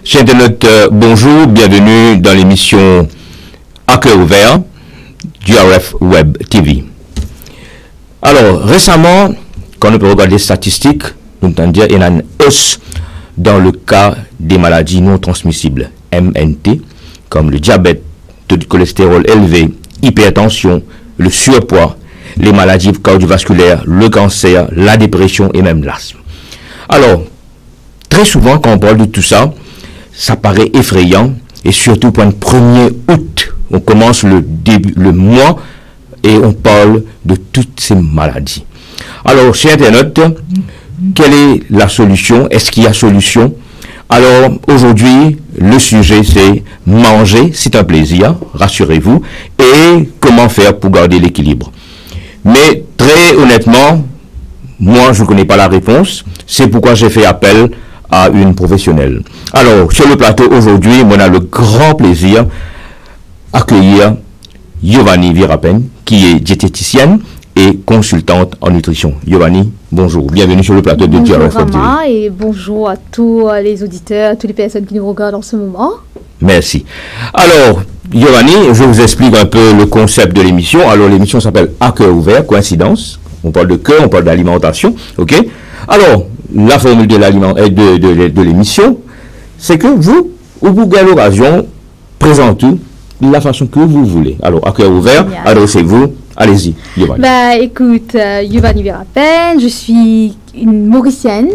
Chers internautes, bonjour, bienvenue dans l'émission À cœur ouvert du RF Web TV. Alors, récemment, quand on peut regarder les statistiques, nous entendons dire qu'il y a une hausse dans le cas des maladies non transmissibles, MNT, comme le diabète, taux de cholestérol élevé, hypertension, le surpoids, les maladies cardiovasculaires, le cancer, la dépression et même l'asthme. Alors, très souvent, quand on parle de tout ça, ça paraît effrayant, et surtout pour le 1er août, on commence le mois et on parle de toutes ces maladies. Alors, chers internautes, quelle est la solution? Est-ce qu'il y a solution? Alors, aujourd'hui, le sujet, c'est manger, c'est un plaisir, rassurez-vous, et comment faire pour garder l'équilibre. Mais très honnêtement, moi, je ne connais pas la réponse, c'est pourquoi j'ai fait appel à une professionnelle. Alors, sur le plateau aujourd'hui, on a le grand plaisir d'accueillir Giovanni Virapen, qui est diététicienne et consultante en nutrition. Giovanni, bonjour, bienvenue sur le plateau de Bonjour DRF. Rama, et bonjour à tous les auditeurs, à toutes les personnes qui nous regardent en ce moment. Merci. Alors, Giovanni, je vous explique un peu le concept de l'émission. Alors, l'émission s'appelle À cœur ouvert, coïncidence. On parle de cœur, on parle d'alimentation, ok? Alors, la formule de l'émission, c'est que vous avez l'occasion, présentez la façon que vous voulez. Alors, à cœur ouvert, adressez-vous, allez-y, Giovanni. Bah, écoute, Giovanni Virapen, je suis une Mauricienne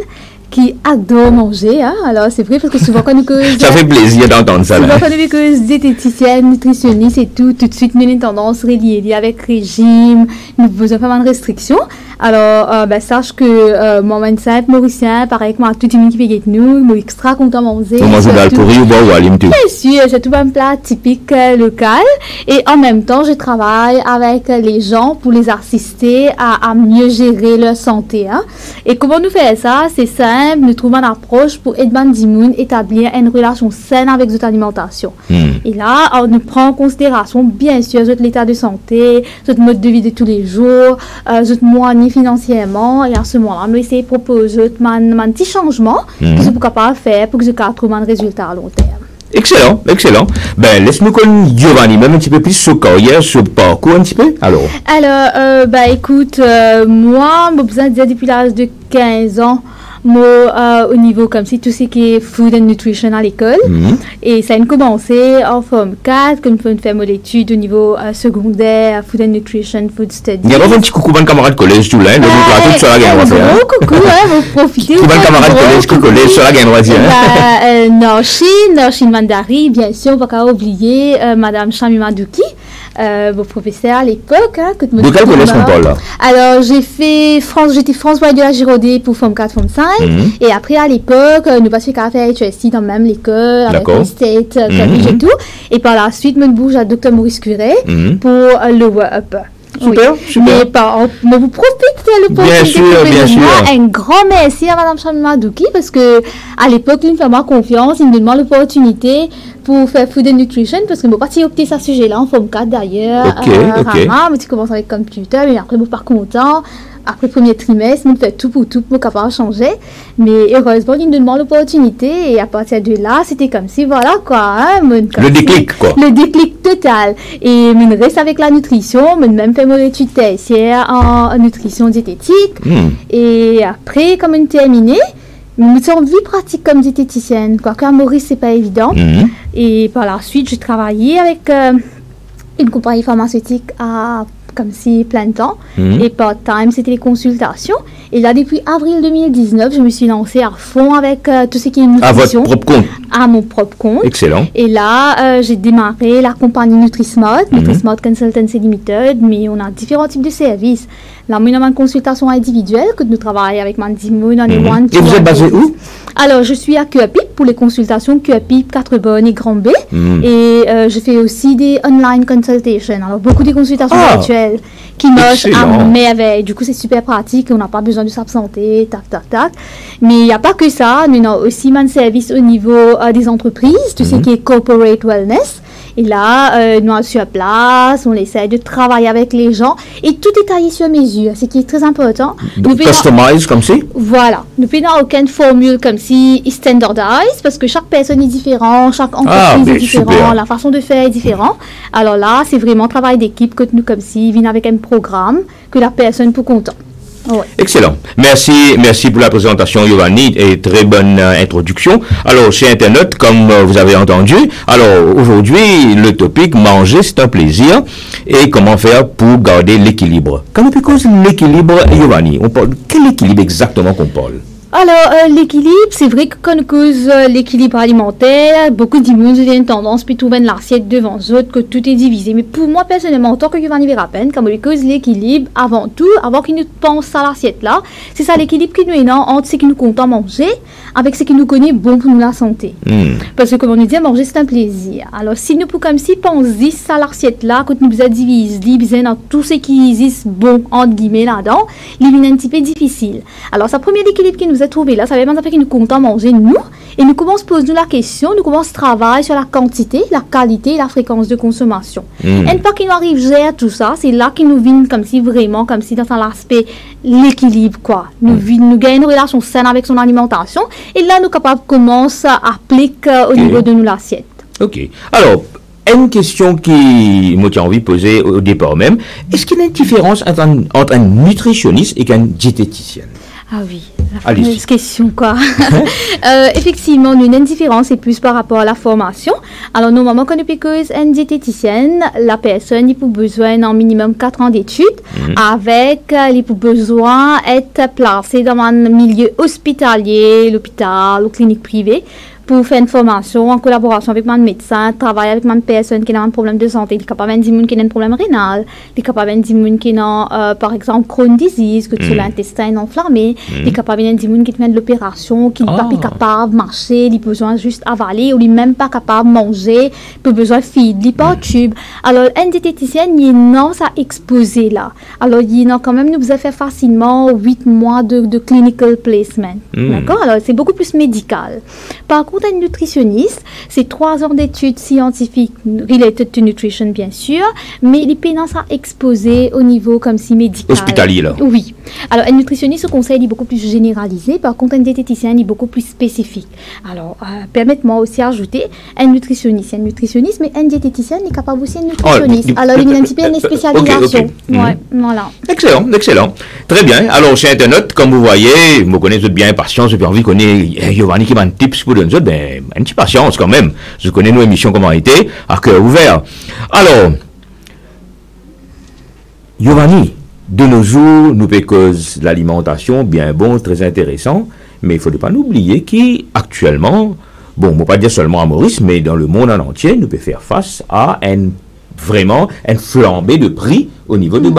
qui adore manger, hein. Alors c'est vrai parce que souvent quand nous ça fait plaisir d'entendre ça. Souvent quand nous cause diététicienne, nutritionniste et tout de suite nous avons une tendance reliée avec régime, nous besoin de faire de restrictions. Alors sache que moi même simple mauricien, pareil que moi tout le monde qui fait avec nous, moi extra content de manger. Vous mangez dans le pourri ou boire ou à l'imtu? Bien sûr, j'ai tout un plat typique local et en même temps je travaille avec les gens pour les assister à mieux gérer leur santé, hein. Et comment nous faire ça? C'est simple. Nous trouvons une approche pour aider Dimoun établir une relation saine avec notre alimentation. Et là, on nous prend en considération, bien sûr, notre état de santé, notre mode de vie de tous les jours, notre moyen financièrement. Et à ce moment-là, nous essayons de proposer un petit changement que je suis capable de faire pour que je puisse trouver un résultat à long terme. Excellent, excellent. Ben, laisse-nous connaître Giovanni, même un petit peu plus sur carrière, sur parcours un petit peu. Alors, écoute, moi, j'ai besoin de dire depuis l'âge de 15 ans, moi, au niveau comme si tout ce qui est food and nutrition à l'école. Et ça a commencé en forme 4, comme on fait mon étude au niveau secondaire, food and nutrition, food studies. Il y a un petit coucou, bon camarade collège, tout là, le plateau, sur la gagne droite. Coucou, vous profitez. Bon camarade collège, sur la gagne droite. Norchine Mandari, bien sûr, on va pas oublier Madame Chamima Douki. Vos professeurs à l'époque. Hein, de quel collège qu'on parle là? Alors, j'étais François de la Giraudet pour Forme 4, Forme 5. Et après, à l'époque, nous passons qu'à faire HSI dans même l'école, avec le State, et tout. Et par la suite, je bouge à Dr Maurice Curet pour le Up. Super, super. Mais vous profitez de l'opportunité. Bien sûr. Un grand merci à Mme Chamima Douki parce que à l'époque, il me fait moi confiance, il me demande l'opportunité pour faire food and nutrition parce que je ne peux pas opter à ce sujet-là en forme 4 d'ailleurs. Ok. Tu commences avec computer, mais après, je ne suis pas content. Après le premier trimestre, nous faisons tout pour capable changer. Mais heureusement, il nous demande l'opportunité. Et à partir de là, c'était comme si, voilà quoi. Hein, le déclic, quoi. Le déclic total. Et je reste avec la nutrition. Je même fait mon étude tertiaire en nutrition diététique. Et après, comme on terminé, je me suis en vie pratique comme diététicienne. Quoique à Maurice, c'est pas évident. Et par la suite, j'ai travaillé avec une compagnie pharmaceutique à comme si plein temps et part-time c'était les consultations et là depuis avril 2019 je me suis lancée à fond avec tout ce qui est nutrition. À votre propre compte? À mon propre compte. Excellent. Et là j'ai démarré la compagnie NutriSmart, NutriSmart Consultancy Limited, mais on a différents types de services. Là, nous avons une consultation individuelle que nous travaillons avec Mandimoun dans les one. Et vous êtes basé où? Alors, je suis à QAPIP pour les consultations QAPIP, 4 bonnes et Grand B. Et je fais aussi des online consultations. Alors, beaucoup de consultations virtuelles qui marchent à merveille. Du coup, c'est super pratique. On n'a pas besoin de s'absenter, tac. Mais il n'y a pas que ça. Nous avons aussi un service au niveau des entreprises, tout ce qui est corporate wellness. Et là, nous, sur place, on essaie de travailler avec les gens et tout est taillé sur mesure, ce qui est très important. Customize comme si? Voilà. Nous n'avons aucune formule comme si standardise parce que chaque personne est différente, chaque entreprise est différente, la façon de faire est différente. Alors là, c'est vraiment travail d'équipe que nous comme si vient avec un programme que la personne peut compter. Ouais. Excellent. Merci pour la présentation, Giovanni, et très bonne introduction. Alors, chez Internet, comme vous avez entendu, alors aujourd'hui, le topic manger, c'est un plaisir. Et comment faire pour garder l'équilibre? Quand on cause l'équilibre, Giovanni, on parle quel équilibre exactement qu'on parle? Alors, l'équilibre, c'est vrai que quand on cause l'équilibre alimentaire, beaucoup de gens ont une tendance puis trouver l'assiette devant eux, que tout est divisé. Mais pour moi, personnellement, en tant que Giovanni Verhappen, quand on cause l'équilibre, avant tout, avant qu'il nous pense à l'assiette là, c'est ça l'équilibre qui nous est là entre ce qui nous compte manger avec ce qui nous connaît bon pour nous la santé. Parce que comme on nous dit, manger c'est un plaisir. Alors, si nous pour comme si pensons à l'assiette là, quand nous besoin diviser dans tout ce qui existe bon, entre guillemets, là-dedans, il est un petit peu difficile. Alors, ça premier équilibre qui nous a trouvé là, ça veut dire qu'il nous compte manger nous et nous commençons à poser la question, nous commençons à travailler sur la quantité, la qualité et la fréquence de consommation. Et une fois qu'il nous arrive à gérer tout ça, c'est là qu'il nous vient comme si vraiment, comme si dans l'aspect l'équilibre quoi. Nous gagnons une relation saine avec son alimentation et là nous sommes capables de commencer à appliquer au niveau de nous l'assiette. Ok. Alors, une question qui m'a envie de poser au départ même, est-ce qu'il y a une différence entre un nutritionniste et un diététicien? Ah oui, la fameuse question quoi. Effectivement, nous avons une différence et plus par rapport à la formation. Alors normalement, quand on est une diététicienne, la personne il a besoin d'un minimum 4 ans d'études avec, il a besoin d'être placé dans un milieu hospitalier, l'hôpital ou clinique privée, pour faire une formation en collaboration avec un médecin, travailler avec une personne qui a un problème de santé. Il est capable de dire qu'il a un problème rénal, il est capable de dire qu'il a, par exemple, Crohn's disease, que c'est l'intestin enflammé, il est capable de dire qu'il fait de l'opération, qu'il n'est pas capable de marcher, il a besoin juste avaler, ou il n'est même pas capable de manger, il a besoin de feed, il par tube. Alors, un diététicien, il n'a ça exposé là. Alors, il a quand même, nous besoin faire facilement 8 mois de clinical placement. D'accord? Alors, c'est beaucoup plus médical. Par contre, un nutritionniste, c'est 3 ans d'études scientifiques related to nutrition, bien sûr, mais les pénances à exposer au niveau comme si médical. Hospitalier, là. Oui. Alors, un nutritionniste, au conseil, il est beaucoup plus généralisé. Par contre, un diététicien, il est beaucoup plus spécifique. Alors, permettez-moi aussi d'ajouter un nutritionniste, mais un diététicien est capable aussi un nutritionniste. Alors, il y a un petit peu une spécialisation. Ouais, voilà. Excellent, excellent. Très bien. Alors, chez Internet, comme vous voyez, vous connaissez bien patience, et puis envie de connaître Giovanni qui m'a un tips pour nous autres, ben, un petit patience quand même. Je connais nos émissions comment été, à cœur ouvert. Alors, Giovanni, de nos jours, nous cause l'alimentation, bien bon, très intéressant, mais il ne faut pas oublier qu'actuellement, bon, on ne peut pas dire seulement à Maurice, mais dans le monde en entier, nous pouvons faire face à vraiment une flambée de prix au niveau de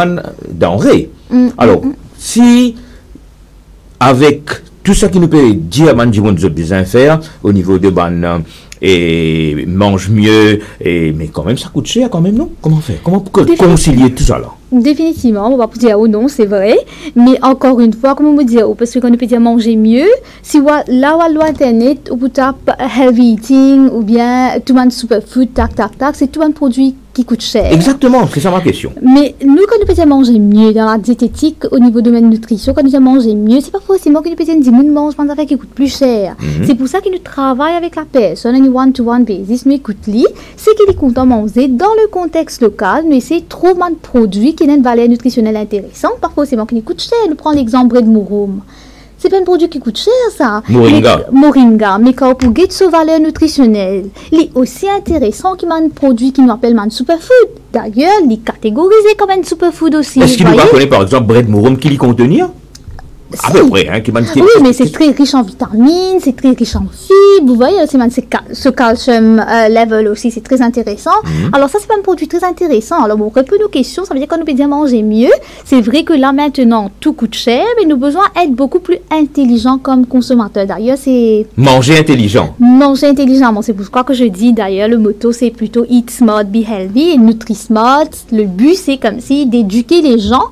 denrées. Alors, si avec tout ça qui nous peut dire à faire au niveau de et mange mieux, mais quand même ça coûte cher quand même, non? Comment faire? Comment concilier tout ça là? Définitivement, on va pas dire non, c'est vrai, mais encore une fois, comment me dire, parce que quand on peut dire manger mieux, si là où internet, ou tape healthy eating, ou bien tout le monde superfood, tac, c'est tout un produit qui coûte cher. Exactement, c'est ça ma question. Mais nous, quand on peut dire manger mieux dans la diététique, au niveau de la nutrition, quand on dit manger mieux, c'est pas forcément que nous peut dire mange pas qui coûte plus cher. C'est pour ça que nous travaillons avec la personne, en one-to-one basis, nous écoutons, c'est qu'il est content de manger dans le contexte local, mais c'est trop de produits qui ont une valeur nutritionnelle intéressante, pas forcément qui coûte cher. Nous prenons l'exemple de Mouroum. C'est pas un produit qui coûte cher, ça. Moringa. Mais quand on get sa valeur nutritionnelle, il est aussi intéressant qu'il y a un produit qui nous appelle un superfood. D'ailleurs, il est catégorisé comme un superfood aussi. Est-ce qu'il nous connaît par exemple bread Mouroum qui l'y contenir? À peu près, hein, oui, mais c'est très riche en vitamines, c'est très riche en fibres, vous voyez, ce calcium level aussi, c'est très intéressant. Alors ça, c'est pas un produit très intéressant. Alors bon, répondre nos questions, ça veut dire qu'on peut dire manger mieux. C'est vrai que là, maintenant, tout coûte cher, mais nous avons besoin d'être beaucoup plus intelligents comme consommateurs. D'ailleurs, c'est... Manger intelligent. Manger intelligemment, c'est pour ça que je dis, d'ailleurs, le motto, c'est plutôt Eat Smart, Be Healthy, et Nutri Smart. Le but, c'est comme si d'éduquer les gens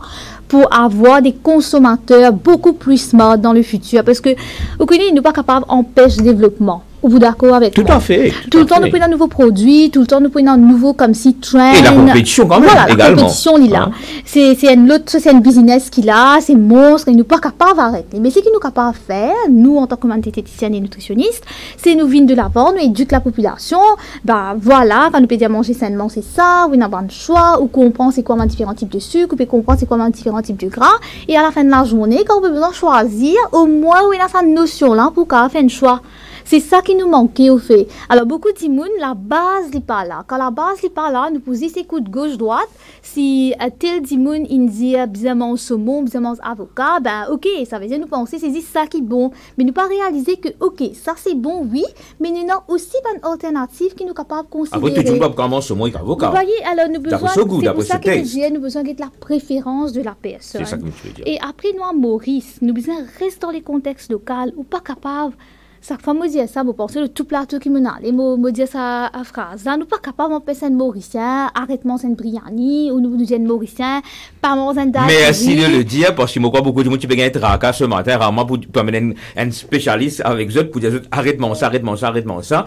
pour avoir des consommateurs beaucoup plus smart dans le futur. Parce que, vous connaissez, nous ne sommes pas capables d'empêcher le développement. Vous d'accord avec Tout moi? à fait. Tout le temps, nous prenons un nouveau produit, tout le temps, nous prenons un nouveau comme si trend. Et la compétition quand même, voilà, également. La compétition, il est là. C'est un business qu'il a, c'est monstre, et nous pas capable d'arrêter. Mais ce qu'il nous capable de faire, nous, en tant que diététicienne et nutritionniste, c'est nous venir de l'avant, nous éduquer la population. Ben voilà, quand nous pouvons dire manger sainement, c'est ça, ou nous avons un choix, ou comprendre c'est quoi les différents types de sucre, ou peut comprendre c'est quoi les différents types de gras. Et à la fin de la journée, quand on a besoin de choisir, au moins, on a cette notion-là pour faire un choix. C'est ça qui nous manquait au fait. Alors, beaucoup de gens, la base n'est pas là. Quand la base n'est pas là, nous posons ces coups de gauche-droite. Si tel dimoun, il dit bizarrement saumon, bizarrement avocat, ben ok, ça veut dire nous penser, c'est ça qui est bon. Mais nous pas réaliser que, ok, ça c'est bon, oui, mais nous avons aussi une alternative qui nous est capable de considérer. Après, tu ne peux pas comment saumon avec avocat. Vous voyez, alors nous besoin, c'est pour ça que nous avons besoin de la préférence de la personne. C'est ça que tu veux dire. Et après, nous, à Maurice, nous besoin rester dans les contextes locaux ou pas capable. Ça fait me dire ça, vous pensez le tout plateau qui me n'a, me dire ça à phrase. Nous pas capable de passer un mauricien, arrêtement c'est un briani, ou nous disons mauricien, pas manger un dal. Merci de le dire, parce que moi, beaucoup de monde qui peut gagner tracas ce matin, rarement pour amener un spécialiste avec eux pour dire arrêtement ça.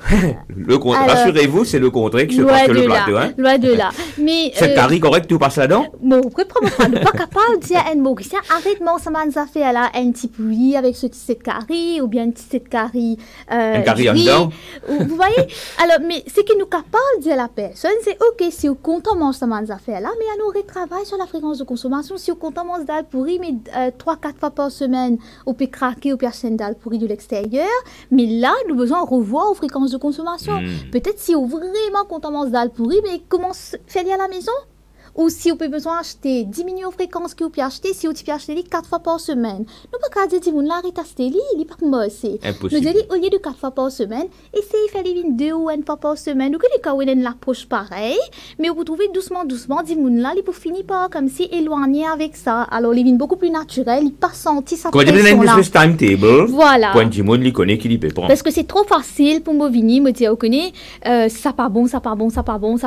Rassurez-vous, c'est le contraire qui se passe sur le plateau. Loin de là. Mais cette carie correcte, tout passe là-dedans? Bon, pas capable de dire à un mauricien, arrête-moi, ça m'a fait là, un petit poulet avec cette carie, ou bien une petite carie. Un carie en dedans? Vous voyez? Alors, mais ce qui nous capable de dire à la personne, c'est ok, si au content mange ça m'a fait là, mais à nous retravailler sur la fréquence de consommation. Si au content mange dalle pourri, mais 3-4 fois par semaine, on peut craquer, on peut acheter une dalle pourri de l'extérieur. Mais là, nous avons besoin de revoir aux fréquences de consommation. Peut-être si on vraiment content dalle pourri, mais comment faire à la maison? Ou si on peut besoin d'acheter, diminuer aux fréquences que vous pouvez acheter, si vous pouvez acheter 4 fois par semaine. Nous ne pouvons pas dire, là, arrête d'acheter, il n'est pas comme c'est. Impossible. Nous disons, au lieu de 4 fois par semaine, essayez de faire les 2 ou 1 fois par semaine. Nous avons une approche pareille, mais vous trouvez doucement, dis là, il pour finir par comme si éloigné avec ça. Alors, les vignes beaucoup plus naturelles, il pas senti ça. Quand il y a une timetable, voilà. Quand il y connaît qu'il peut prendre. Parce que c'est trop facile pour moi venir me dire, ça pas bon, ça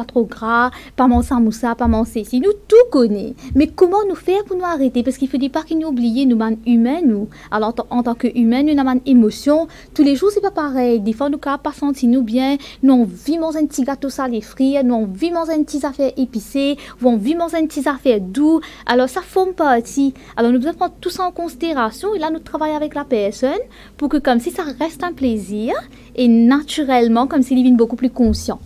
trop gras, pas mon ça moussa, pas mon si nous tout connaissons, mais comment nous faire pour nous arrêter? Parce qu'il ne faut pas que nous oublions, nous sommes humains, nous. Alors, en tant qu'humains, nous avons une émotion. Tous les jours, ce n'est pas pareil. Des fois, nous ne pouvons pas sentir nous bien. Nous, on vit manger un petit gâteau salé frit, nous, on vit manger un petit affaire épicé, ou on vit manger un petit affaire doux. Alors, ça forme partie. Alors, nous devons prendre tout ça en considération. Et là, nous travaillons avec la personne pour que, comme si ça reste un plaisir, et naturellement, comme s'il devient beaucoup plus conscient.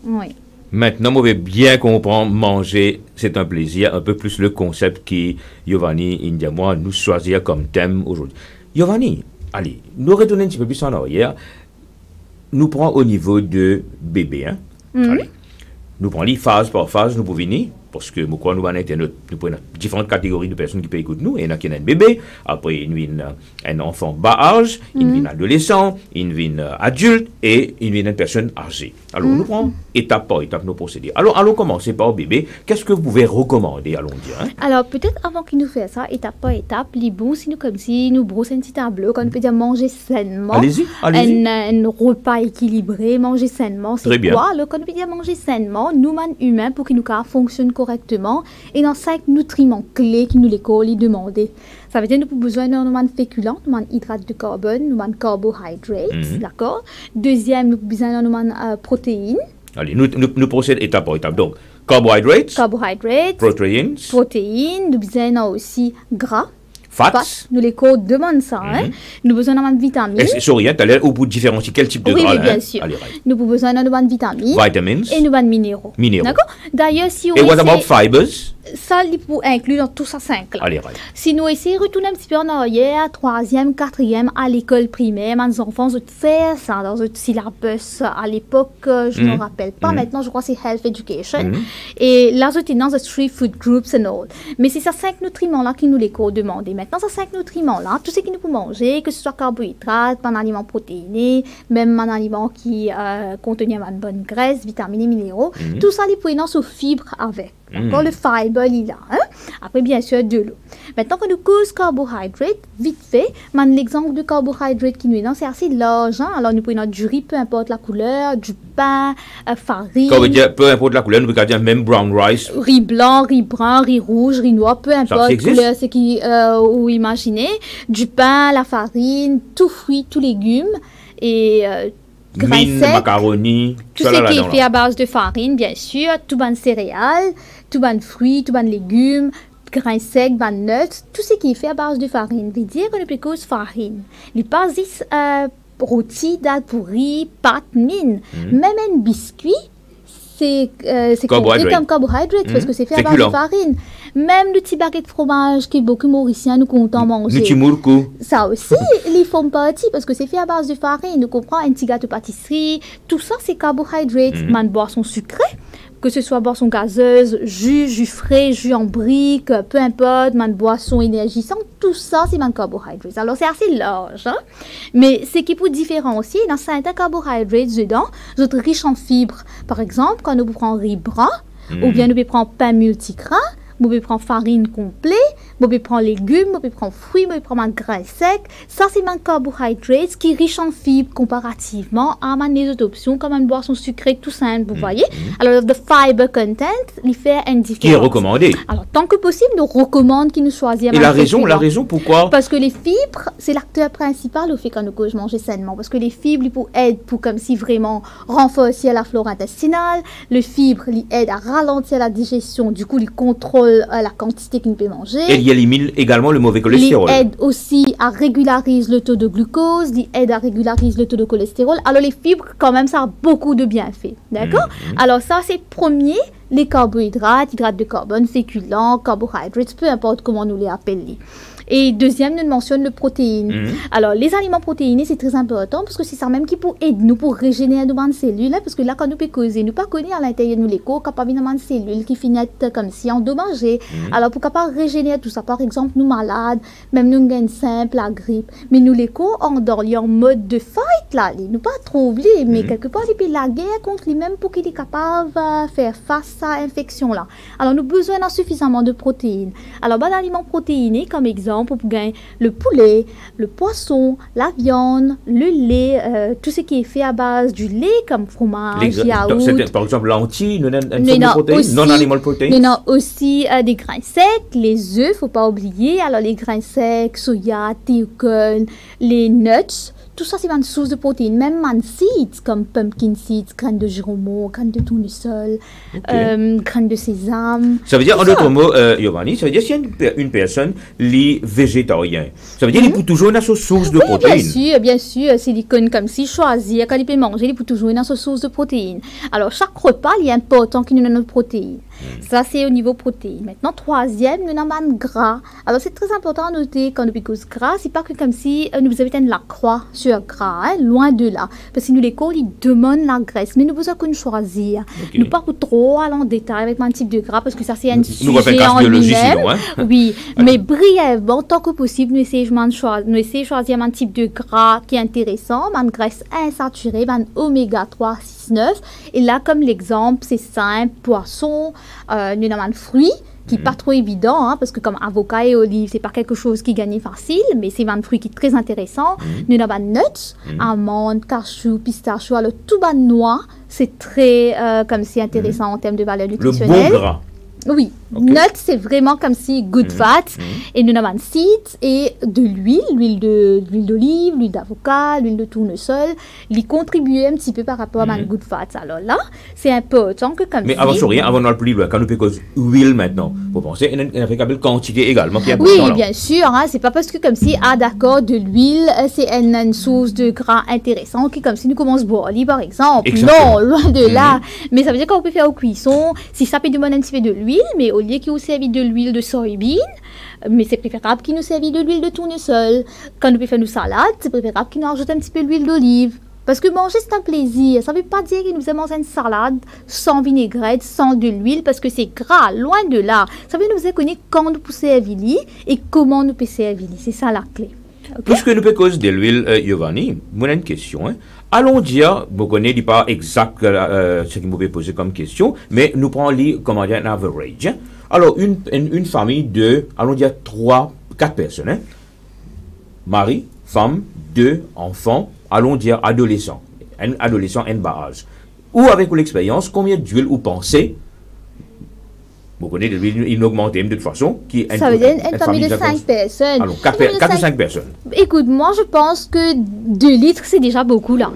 Oui. Maintenant, vous pouvez bien comprendre, manger, c'est un plaisir, un peu plus le concept qui, Giovanni, India, moi, nous choisir comme thème aujourd'hui. Giovanni, allez, nous retournons un petit peu plus en arrière. Nous prenons au niveau de bébé, hein? Allez, nous prenons les phase par phase, nous pouvons venir, parce que nous prenons différentes catégories de personnes qui peuvent écouter nous. Il y en a qui ont un bébé, après il y a un enfant bas âge, il y a un adolescent, il y a un adulte et il y a une personne âgée. Alors nous prenons étape par étape nos procédés. Alors allons commencer par bébé. Qu'est-ce que vous pouvez recommander, allons dire? Hein? Alors peut-être avant qu'il nous fasse ça, étape par étape, les bons, si nous comme si nous brossons un petit tableau, quand on peut dire manger sainement. Allez-y. Un repas équilibré, manger sainement, c'est quoi? Alors quand on peut dire manger sainement, nous, humains, pour que nous fonctionne correctement, et dans 5 nutriments clés qui nous les demander. Ça veut dire que nous avons besoin d'un féculent, d'un hydrate de carbone, d'un carbohydrate, d'accord? Deuxième, nous avons besoin d'un protéines. Allez, nous procédons étape par étape. Donc, carbohydrates, protéines, nous avons besoin aussi gras. Fats. Nous les codes demandent ça. Hein? Nous avons besoin de vitamines. Sorry, tu as au bout de différencier quel type de gras. Oui, bien sûr. Nous avons besoin de vitamines. Vitamins. Et nous avons minéraux. D'accord? D'ailleurs, si on et what about fibers? Ça, il faut inclure dans tout ça 5 là. Allez. Si nous essayons de retourner un petit peu en arrière, 3e, 4e, à l'école primaire, mes enfants ont fait ça dans un syllabus à l'époque, je ne me rappelle pas. Maintenant, je crois que c'est Health Education. Et là, j'étais dans les 3 food groups and all. Mais c'est ces 5 nutriments-là qui nous les demandent. Maintenant, ces 5 nutriments-là, tout ce qu'il nous faut manger, que ce soit carbohydrates, un aliment protéiné, même un aliment qui contient une bonne graisse, vitamines et minéraux, tout ça, les prenons sous fibres avec. D'accord, le fibre, il est là. Hein? Après, bien sûr, de l'eau. Maintenant, quand nous cause carbohydrate, vite fait, l'exemple de carbohydrate qui nous est dans, c'est assez large. Hein? Alors, nous prenons du riz, peu importe la couleur, du pain, farine. Quand vous dites peu importe la couleur, nous pouvons dire même brown rice. Riz blanc, riz brun, riz rouge, riz noir, peu importe la couleur, c'est qui, ou imaginez. Du pain, la farine, tout fruit, tout légumes. et grains Mine, secs, macaroni, tout ça ce là, qui là, est fait à base de farine, bien sûr, tout ban céréales, tout ban fruits, tout ban légumes, grains secs, ban nuts, tout ce qui est fait à base de farine. Veut dire que nous cause farine. Les bases rôti, dalle pourrie, pâte, mine. Même un biscuit, c'est compté comme carbohydrate parce que c'est fait à base de farine. Même le petit baguette de fromage que beaucoup Mauriciens nous comptent manger. Le petit mourkou. Ça aussi, ils font partie parce que c'est fait à base de farine. Nous comprenons un petit gâteau pâtisserie. Tout ça, c'est carbohydrate. Man boisson sucrée, que ce soit boisson gazeuse, jus frais, jus en brique, peu importe, man boisson énergisante, tout ça, c'est man carbohydrate. Alors, c'est assez large, hein? Mais ce qui peut différencier, dans certains carbohydrates dedans, d'autres riches en fibres. Par exemple, quand nous prenons riz brun, ou bien nous prenons pain multigrain, vous pouvez prendre farine complète, vous pouvez prendre légumes, vous pouvez prendre fruits, vous pouvez prendre grains secs. Ça, c'est un carbohydrate qui est riche en fibres comparativement à les autres options comme une boisson sucrée tout simple, vous voyez. Alors, le fiber content, il fait une différence. Qui est recommandé. Alors, tant que possible, nous recommandons qu'il nous choisisse. Et la raison pourquoi? Parce que les fibres, c'est l'acteur principal au fait qu'on nous cause manger sainement. Parce que les fibres, ils peuvent aider pour comme si vraiment renforcer la flore intestinale. Les fibres, ils aident à ralentir la digestion. Du coup, ils contrôlent la quantité qu'il peut manger. Et il élimine également le mauvais cholestérol. Il aide aussi à régulariser le taux de glucose, il aide à régulariser le taux de cholestérol. Alors les fibres, quand même, ça a beaucoup de bienfaits. D'accord? Alors ça, c'est premier, les carbohydrates, hydrates de carbone, féculents, carbohydrates, peu importe comment nous les appelons. Et deuxième, nous mentionne le protéine. Alors, les aliments protéinés, c'est très important parce que c'est ça même qui peut aider nous pour régénérer nos cellules. Parce que là, quand nous pouvons causer, nous pas connaître à l'intérieur de nous l'écho, capable de cellules qui finissent comme si endommagées. Alors, pour capable régénérer tout ça, par exemple, nous malades, même nous gagnons simple, la grippe. Mais nous l'écho, en mode de fight, là, nous pas trop oublier, mais quelque part, depuis la guerre contre lui-même pour qu'il est capable de faire face à l'infection là. Alors, nous avons besoin d'un suffisamment de protéines. Alors, bah, d'aliments protéinés, comme exemple, pour gagner le poulet, le poisson, la viande, le lait, tout ce qui est fait à base du lait comme fromage, yaourt. Par exemple, lentilles, non-animal protein. Il y a aussi des grains secs, les œufs, faut pas oublier. Alors les grains secs, soya, téocone, les nuts. Tout ça, c'est une source de protéines. Même man seeds, comme pumpkin seeds, graines de giromaux, graines de tournesol, graines de sésame. Ça veut dire, en d'autres mots, Giovanni, ça veut dire si une personne est végétarien, ça veut dire qu'il peut toujours une source de protéines. Bien sûr, silicone comme si choisir, quand il peut manger, il peut toujours une source de protéines. Alors, chaque repas, il est important qu'il y ait une protéine. Ça, c'est au niveau protéines. Maintenant, troisième, nous avons un gras. Alors, c'est très important à noter quand nous piquons gras, c'est pas que comme si nous avions la croix sur gras, hein, loin de là. Parce que nous, les corps, ils demandent la graisse, mais nous avons besoin qu'on choisir. Nous pas trop aller en détail avec un type de gras, parce que ça, c'est un sujet en lui-même. Oui, mais brièvement, tant que possible, nous essayons de choisir un type de gras qui est intéressant, une graisse insaturée, un oméga 3, 6, 9. Et là, comme l'exemple, c'est simple, poisson, nous avons un fruit qui n'est pas trop évident, hein, parce que comme avocat et olive, c'est pas quelque chose qui gagne facile, mais c'est un fruit qui est très intéressant. Nous avons nuts, amandes, cachou, pistachio, alors tout bas noix, c'est très comme si intéressant en termes de valeur nutritionnelle. Le bon gras. Oui, nuts, c'est vraiment comme si good fat. Et nous avons seeds et de l'huile d'olive, l'huile d'avocat, l'huile de tournesol. Ils contribuent un petit peu par rapport à good fat. Alors là, c'est important que comme mais avant de plus loin, quand nous payons l'huile maintenant, vous pensez qu'il y a une véritable quantité également qui est importante. Oui, bien sûr. Hein, c'est pas parce que comme si, d'accord, de l'huile, c'est une source de gras intéressant qui comme si nous commençons à boire, par exemple. Exactement. Non, loin de là. Mais ça veut dire qu'on peut faire aux cuissons, si ça peut demander un petit peu de l'huile, mais au lieu qu'il nous servi de l'huile de soybean, mais c'est préférable qu'il nous servi de l'huile de tournesol. Quand nous faisons nos salades, c'est préférable qu'il nous ajoute un petit peu d'huile d'olive. Parce que manger, c'est un plaisir. Ça ne veut pas dire qu'il nous aime manger une salade sans vinaigrette, sans de l'huile, parce que c'est gras, loin de là. Ça veut nous connaître quand nous pouvons servir et comment nous pouvons servir. C'est ça la clé. Okay? Puisque nous pouvons causer de l'huile, Giovanni, moi j'ai une question. Hein. Allons dire, vous connaissez pas exact ce que vous pouvez poser comme question, mais nous prenons comment dire un average. Hein. Alors, une famille de, allons dire 4 personnes. Hein. Mari, femme, 2 enfants, allons dire adolescents. Un adolescent en bas âge. Ou avec l'expérience, combien d'huile vous pensez Vous connaissez, il augmente de toute façon. Ça veut dire une famille de 5 personnes. Alors, 4 ou 5 personnes. Écoute, moi je pense que 2 litres c'est déjà beaucoup là.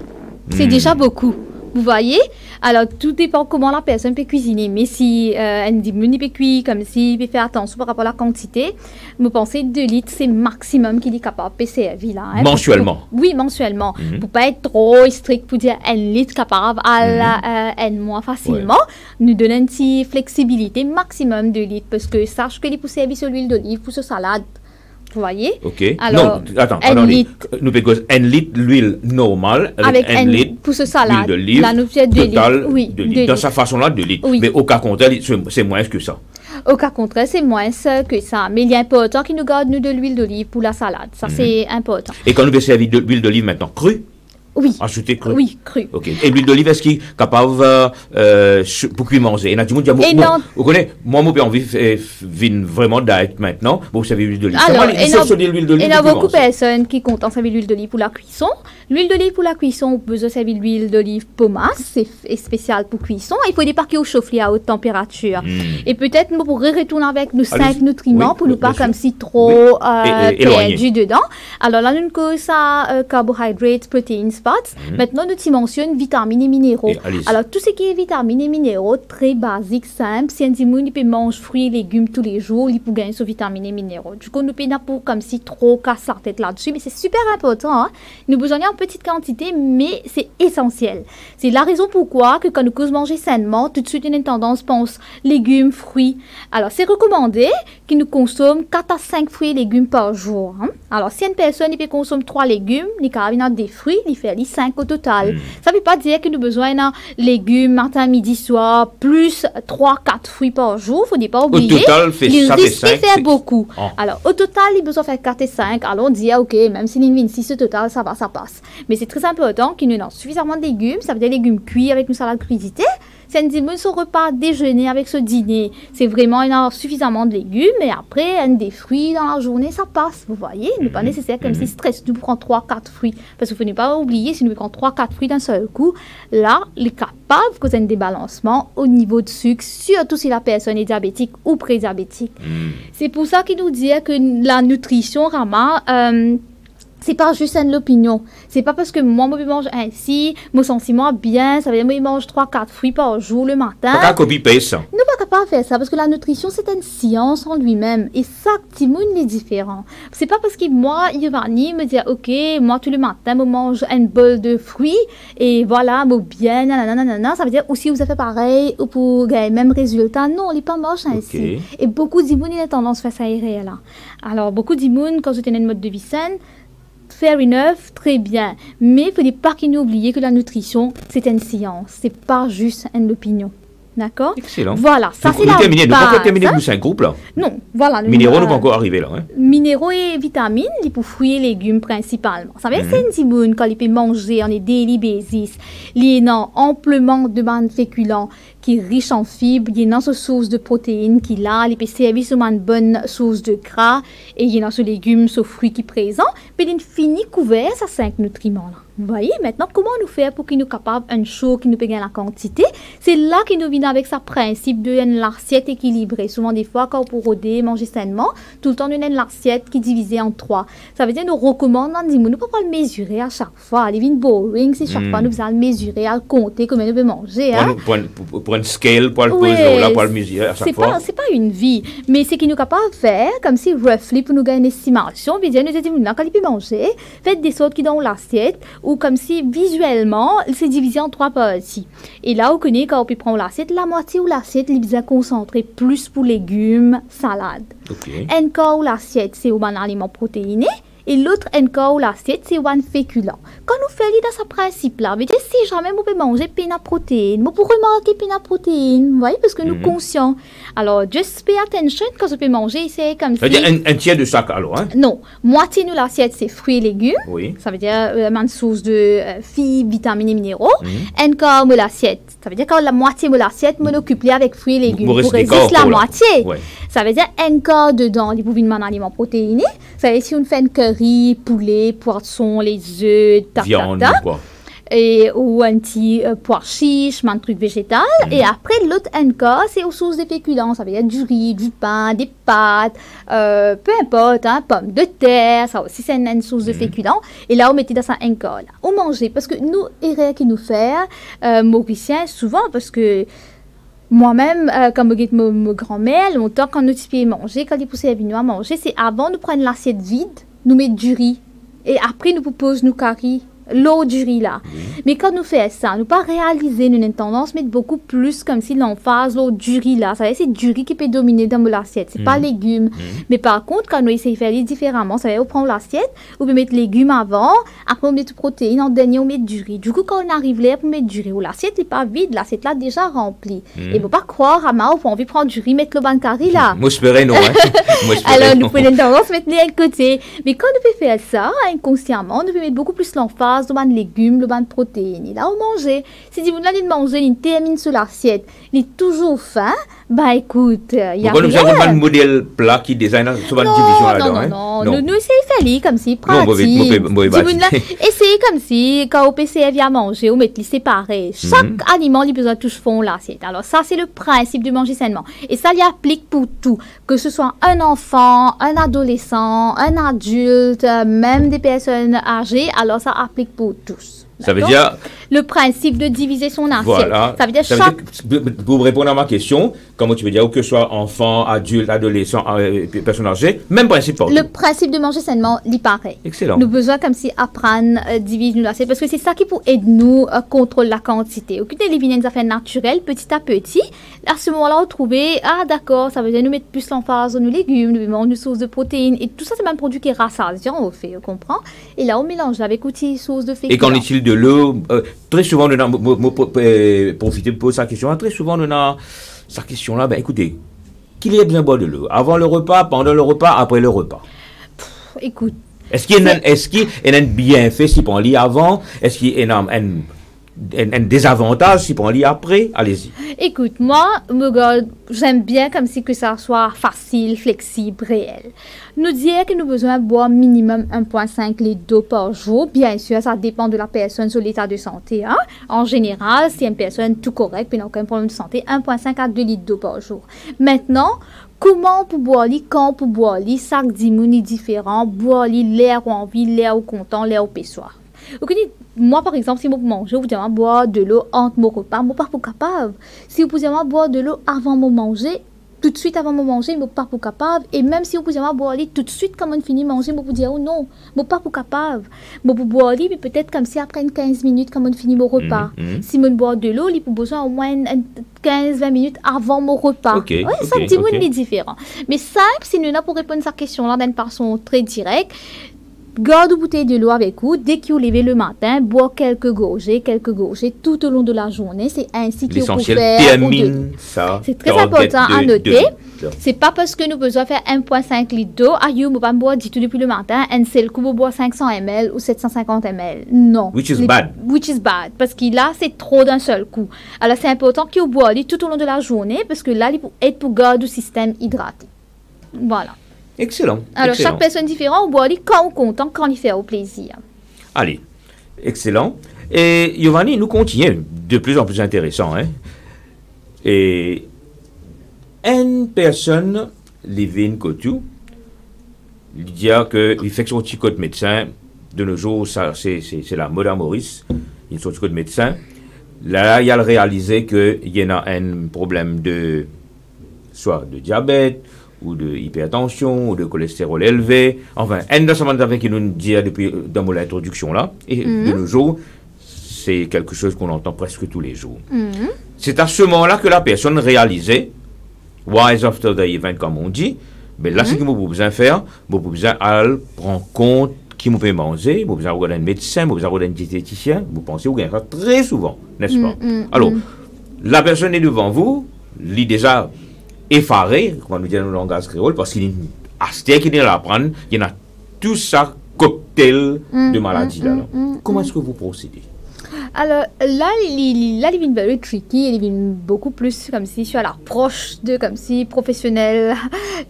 C'est déjà beaucoup. Vous voyez? Alors, tout dépend comment la personne peut cuisiner. Mais si elle dit peut cuire, comme si il peut faire attention par rapport à la quantité, vous pensez 2 litres, c'est maximum qu'il est capable de servir là. Hein, mensuellement? Oui, mensuellement. Pour pas être trop strict pour dire 1 litre capable à un mois facilement, nous donne une petite flexibilité, maximum 2 litres. Parce que sache que les pour servir sur l'huile d'olive, pour ce salade. Vous voyez? Ok. Alors, non, attendez. Nous payons 1 litre d'huile normale avec 1 litre pour ce salade. D'huile d'olive. Là, nous faisons 2 litres. Oui, 2 litres. Dans sa façon-là, 2 litres. Oui. Mais au cas contraire, c'est moins que ça. Au cas contraire, c'est moins que ça. Mais il est important qu'il nous garde nous de l'huile d'olive pour la salade. Ça, c'est important. Et quand nous faisons servir de l'huile d'olive maintenant crue? Oui. Ajouter cru? Oui, cru. Ok. Et l'huile d'olive, est-ce qu'il est capable pour cuire manger? Et là, vous connaissez, moi, j'ai envie de vraiment d'être maintenant. Vous savez l'huile d'olive. Alors, il y a beaucoup de personnes qui comptent en servir l'huile d'olive pour la cuisson. L'huile d'olive pour la cuisson, on peut servir l'huile d'olive pomace, c'est spécial pour cuisson. Il faut déparquer au chauffe-lieu à haute température. Et peut-être, nous pourrions retourner avec nos 5 nutriments pour ne pas comme si trop perdu dedans. Alors là, nous avons ça, carbohydrates, protéines, spots. Maintenant, nous mentionnons vitamines et minéraux. Alors, tout ce qui est vitamines et minéraux, très basique, simple. Si un il peut manger fruits et légumes tous les jours, il peut gagner sur vitamines et minéraux. Du coup, nous ne pouvons pas comme si trop casser la tête là-dessus, mais c'est super important. Hein? Nous besoin en petite quantité, mais c'est essentiel. C'est la raison pourquoi que quand nous causons manger sainement, tout de suite, une tendance pense légumes, fruits. Alors, c'est recommandé qu'il nous consomme 4 à 5 fruits et légumes par jour. Hein? Alors, si une personne il peut consommer 3 légumes, il a des fruits, il fait 5 au total. Ça ne veut pas dire que nous avons besoin de légumes matin, midi, soir, plus 3-4 fruits par jour. Il ne faut pas oublier. Au total, ça fait 5. Faire beaucoup. Oh. Alors, au total, il a besoin de faire 4 et 5. Alors, on dit, OK, même si il y a 6 au total, ça va, ça passe. Mais c'est très important qu'il nous ait suffisamment de légumes. Ça veut dire légumes cuits avec une salade crudité. C'est son repas déjeuner avec ce dîner. C'est vraiment suffisamment de légumes. Et après, des fruits dans la journée, ça passe. Vous voyez, il n'est pas nécessaire comme si stress. Nous prenons 3-4 fruits. Parce qu'il ne faut ne pas oublier, si nous prenons 3-4 fruits d'un seul coup, là, il est capable de causer un débalancement au niveau de sucre, surtout si la personne est diabétique ou prédiabétique. C'est pour ça qu'il nous dit que la nutrition, Rama, c'est pas juste l'opinion. C'est pas parce que moi, je mange ainsi, mon sentiment bien, ça veut dire que je mange 3-4 fruits par jour le matin. Pas copy-paste ça. Nous pas capable de faire ça parce que la nutrition, c'est une science en lui-même. Et ça, tout le monde est différent. C'est pas parce que moi, Giovanni me dit, OK, moi, tout le matin, je mange un bol de fruits et voilà, je bien, nanana. Ça veut dire aussi, vous avez fait pareil ou pour gagner le même résultat. Non, on n'est pas moche ainsi. Okay. Et beaucoup d'immunes ont tendance à faire ça aérer là. Alors, beaucoup d'immunes, quand vous tenez une mode de vie saine, fair enough, très bien. Mais il ne faut pas qu'il nous oublie que la nutrition, c'est une science. Ce n'est pas juste une opinion. D'accord? Excellent. Voilà, ça c'est la base. Nous ne pouvons pas terminer pour 5 groupes là. Non, voilà. Minéraux ne vont pas encore arriver là. Hein? Minéraux et vitamines, ils peuvent fruits et légumes principalement. Ça veut dire que c'est une timoune quand ils peuvent manger en daily basis. Il y a amplement de bandes féculents qui est riche en fibres, il y a une source de protéines qui a, il peut servir sur une bonne source de gras et il y a ce légumes, ce fruit qui est présent, puis il finit couvert à 5 nutriments là. Vous voyez, maintenant, comment nous faire pour qu'il nous capable un show qui nous paye la quantité? C'est là qu'il nous vient avec sa principe de l'assiette équilibrée. Souvent, des fois, quand on peut rôder, manger sainement, tout le temps, nous avons l'assiette qui est divisée en 3. Ça veut dire nous recommandons, nous ne pouvons pas le mesurer à chaque fois. Il est boring si chaque fois nous faisons le mesurer, à le compter, combien nous pouvons manger. Hein? Pour une scale, pour le poser là, pour le mesurer à chaque fois. C'est pas une vie, mais c'est qu'il nous capable de faire, comme si roughly, pour nous gagner une estimation, puis dire, nous disons, quand il peut manger, faites des sortes qui dans l'assiette, ou comme si visuellement, c'est divisé en 3 parties. Et là, on connaît quand on peut prendre l'assiette, la moitié ou l'assiette, il est concentré plus pour légumes, salade. Okay. Un quart ou l'assiette, c'est un aliment protéiné. Et l'autre encore, l'assiette, c'est un féculent. Quand nous faisons dans ce principe-là, veut dire si jamais vous pouvez manger péna protéine, vous pouvez remarquer péna protéine, vous voyez, parce que nous conscients. Alors, just pay attention quand vous pouvez manger, c'est comme ça. Ça veut dire un tiers de sac alors, hein? Non, moitié de l'assiette, c'est fruits et légumes. Oui. Ça veut dire une source de fibres, vitamines et minéraux. Un quart de l'assiette. Ça veut dire que la moitié de l'assiette, on occupe avec fruits et légumes. Vous résistez la moitié. Ouais. Ça veut dire un quart dedans, il pouvez un aliment protéiné. Ça veut dire si on fait un curry, poulet, poisson, les œufs, viande, quoi. ou un petit pois chiche, un truc végétal. Et après, l'autre encore, c'est aux sources de féculents. Ça veut dire du riz, du pain, des pâtes, peu importe, hein, pommes de terre, ça aussi c'est une source de féculents. Et là, on mettait dans ça encore. On mangeait, parce que nous, erreurs qui nous fait, Mauriciens, souvent, parce que moi-même, comme mon grand-mère, longtemps, quand nous typions manger, quand ils poussaient les à manger, c'est avant de prendre l'assiette vide, nous mettre du riz. Et après, nous proposons nous curry, l'eau du riz là. Mais quand nous faisons ça, nous pas réaliser, nous avons une tendance à mettre beaucoup plus comme si l'emphase, l'eau du riz là. Ça veut dire c'est du riz qui peut dominer dans l'assiette, c'est pas légumes. Mais par contre, quand nous essayons de faire différemment, ça veut dire on prend l'assiette, on peut mettre légumes avant, après on met des protéines, en dernier on met du riz. Du coup, quand on arrive là, on met du riz. L'assiette n'est pas vide, l'assiette là déjà remplie. Et il ne faut pas croire à Mao, on a envie de prendre du riz, mettre le ban curry là. Moi, j'espérais non. Alors, nous prenons une tendance à mettre les à côté. Mais quand nous pouvons faire ça, inconsciemment, nous pouvons mettre beaucoup plus l'emphase dans les légumes, le ban de protéines. Et là, on mange. Si vous n'allez manger, il termine sur l'assiette, il est toujours faim, bah écoute, il y a rien. Nous avons un modèle plat qui design sur une division là-dedans. Non. Nous essayons de faire comme si, pratique. Essayez comme si, quand au PCF vient manger, on met les séparés. Chaque aliment, il a besoin de toucher fond l'assiette. Alors ça, c'est le principe de manger sainement. Et ça, il applique pour tout. Que ce soit un enfant, un adolescent, un adulte, même des personnes âgées, alors ça applique pour tous. Ça veut dire... Le principe de diviser son assiette. Voilà. Ça veut dire pour répondre à ma question, comment tu veux dire, que ce soit enfant, adulte, adolescent, personne âgée, même principe pour le principe de manger sainement, il paraît. Excellent. Nous avons besoin comme si apprendre, diviser nos assiettes, parce que c'est ça qui peut aider nous contrôler la quantité. Occuper les vignettes affaires naturelles, petit à petit. À ce moment-là, on trouve, ah d'accord, ça veut dire nous mettre plus l'emphase dans nos légumes, nous mettre une source de protéines, et tout ça, c'est même un produit qui est rassasiant, au fait, on comprend. Et là, on mélange avec une source de féculents. Et qu'en est-il de l'eau très souvent, nous avons profité pour sa question. Très souvent, nous avons sa question-là. Ben, écoutez, qu'il y ait besoin de boire de l'eau avant le repas, pendant le repas, après le repas. Écoute. Est-ce qu'il y a un bienfait si on lit avant? Est-ce qu'il y a un désavantage si on lit après? Allez-y. Écoute, moi, j'aime bien comme si que ça soit facile, flexible, réel. Nous dire que nous avons besoin de boire minimum 1,5 litre d'eau par jour. Bien sûr, ça dépend de la personne sur l'état de santé. Hein. En général, si une personne tout correcte, puis n'a aucun problème de santé, 1,5 à 2 litres d'eau par jour. Maintenant, comment pour boire, quand pour boire, chaque dimouni est différent. Boire l'air ou envie, l'air ou content, l'air au pessoir. Moi, par exemple, si vous mangez, vous pouvez boire de l'eau entre mon repas, moi pas pour capable. Si vous pouvez boire de l'eau avant de manger, tout de suite avant de manger, moi pas pour capable. Et même si vous pouvez boire tout de suite quand on finit de manger, moi vous dire oh non, moi pas pour capable. Moi pour boire mais peut-être comme si après 15 minutes quand on finit mon repas. Si on boit de l'eau, il faut besoin au moins 15-20 minutes avant mon repas. Ça petit peu différent. Mais simple, si nous avons pour répondre à cette question-là d'une façon très directe. Garde une bouteille de l'eau avec vous. Dès que vous levez le matin, boire quelques gorgées tout au long de la journée. C'est ainsi qu'il faut faire. C'est très important à noter. C'est pas parce que nous besoin faire 1,5 litre d'eau, nous ne pas boire du tout depuis le matin, un seul coup, vous boire 500 ml ou 750 ml. Non. Which is bad. Parce que là, c'est trop d'un seul coup. Alors, c'est important que vous boiviez tout au long de la journée parce que là, il faut être pour garder le système hydraté. Voilà. Excellent. Alors, chaque personne différente, on boit quand on est content, quand il fait au plaisir. Allez, excellent. Et Giovanni, nous continuons de plus en plus intéressant. Hein? Et une personne, Lévin Coutu, il dit qu'il fait son petit code médecin. De nos jours, c'est la mode à Maurice. Il fait son petit code médecin. Là, il a réalisé qu'il y en a un problème soit de diabète, ou de hypertension, ou de cholestérol élevé. Enfin, un ensemble qui nous dit depuis dans mon introduction là. Et de nos jours, c'est quelque chose qu'on entend presque tous les jours. C'est à ce moment-là que la personne réalisait, wise after the event, comme on dit, mais là, c'est ce que vous avez besoin de faire. Vous avez besoin de prendre compte qui vous peut manger, vous avez besoin d'un médecin, vous avez besoin d'un diététicien. Vous pensez, vous gagnez ça très souvent, n'est-ce pas? Alors, la personne est devant vous, lit déjà effaré, comme on nous dit dans le langage créole, parce qu'il y a qu'il est là à prendre, il y en a tout ça cocktail de maladies là. Comment est-ce que vous procédez? Alors là, il est very tricky, il est beaucoup plus comme si sur l'approche de comme si professionnel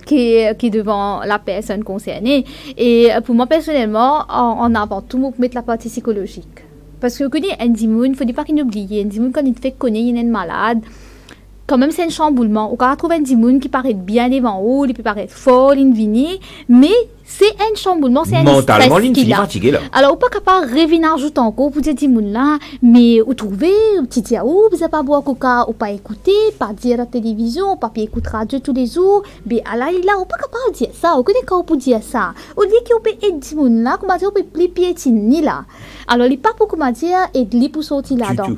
qui est devant la personne concernée. Et pour moi personnellement, en avant tout, mettre la partie psychologique. Parce que, vous connaissez, un dimoun, il ne faut pas qu'il oublie. Un dimoun, quand il fait connaître, il est malade. Quand même, c'est un chamboulement. On peut trouver un dimoun qui paraît bien devant haut, il peut paraître fort, il vient, mais c'est un chamboulement, c'est un mentalement, stress qu'il a. Fatigué, là. Alors, on peut pas revenir ajouter encore pour dire dimoun là, mais vous trouvez, vous dites, vous n'avez pas boire coca, ou pas écouter, pas dire à la télévision, pas écouter radio tous les jours, mais à là, on peut pas dire ça. Vous connaissez quand on peut dire ça. On dit qu'on peut aider dimoun là, comment dire, on peut plus piétiner là. Alors, il n'y a pas pour comment dire, aider pour sortir là-dedans.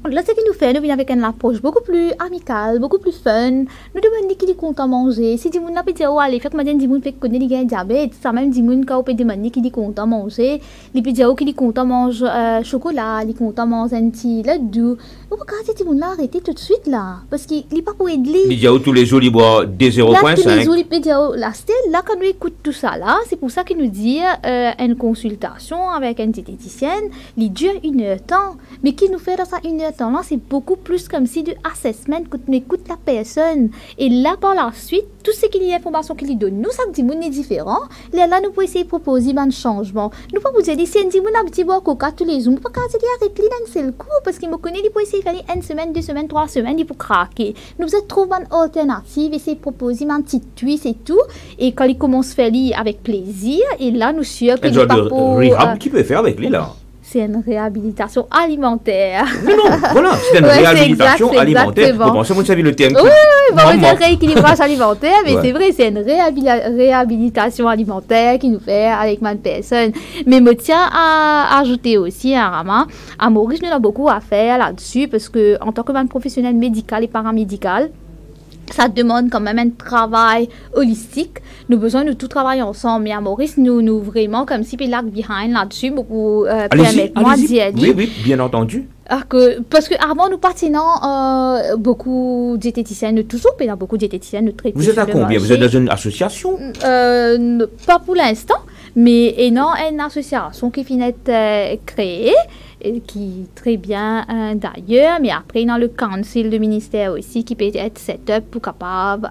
Là, ce qu'il nous fait, nous venons avec une approche beaucoup plus amicale, beaucoup plus fun. Nous demandons qui est content de manger. Si Dimoun n'a pas dit, oh, allez, fait que maintenant Dimoun fait connaître les diabète, ça même Dimoun, quand on peut demander qui est content de manger, il peut dire, oh, qui est content de manger chocolat, il est content de manger un petit ladou. On peut quand Dimoun là arrêter tout de suite là, parce qu'il n'est pas pour aider. Il dit, oh, tous les jours, il boit des 0,5. Là, tous les jours, il peut dire, oh, là, là, quand nous écoute tout ça là, c'est pour ça qu'il nous dit, une consultation avec une diététicienne, il dure 1 heure de temps. Mais qui nous fait dans ça 1 heure de temps là, c'est beaucoup plus comme si du assessment que tu écoutes la personne. Et là, par la suite, tout ce qu'il y a d'informations qu'il lui donne, nous, ça dit est différent. Là, nous pouvons essayer de proposer un changement. Nous pouvons vous dire, si on dit, on a un petit bois coca tous les jours, on peut pas dire, arrête-le d'un seul coup, parce qu'il me connaît, il peut essayer de faire 1 semaine, 2 semaines, 3 semaines, il peut craquer. Nous vous trouver une alternative, essayer de proposer un petit twist et tout. Et quand il commence à faire avec plaisir, et là, nous sommes que il pas pour... rehab qui peut faire avec lui, là. C'est une réhabilitation alimentaire. Non, voilà, c'est une réhabilitation alimentaire. Vous pensez que vous savez le terme? Oui, on va dire rééquilibrage alimentaire, mais c'est vrai, c'est une réhabilitation alimentaire qui nous fait avec ma personne. Mais je tiens à ajouter aussi, Rama, à Maurice, nous avons beaucoup à faire là-dessus, parce que en tant que professionnel médical et paramédical, ça demande quand même un travail holistique. Nous avons besoin de tout travailler ensemble. Mais à Maurice, nous vraiment comme si il lag behind là-dessus pour permettre moi d'y aller. Oui, bien entendu. Parce qu'avant, nous partions beaucoup de diététiciens, nous toujours payons beaucoup de diététiciens, nous traitons. Vous êtes à combien? Vous êtes dans une association? Pas pour l'instant, mais une association qui finit d'être créée. Qui très bien d'ailleurs, mais après dans le council du ministère aussi qui peut être set up pour capable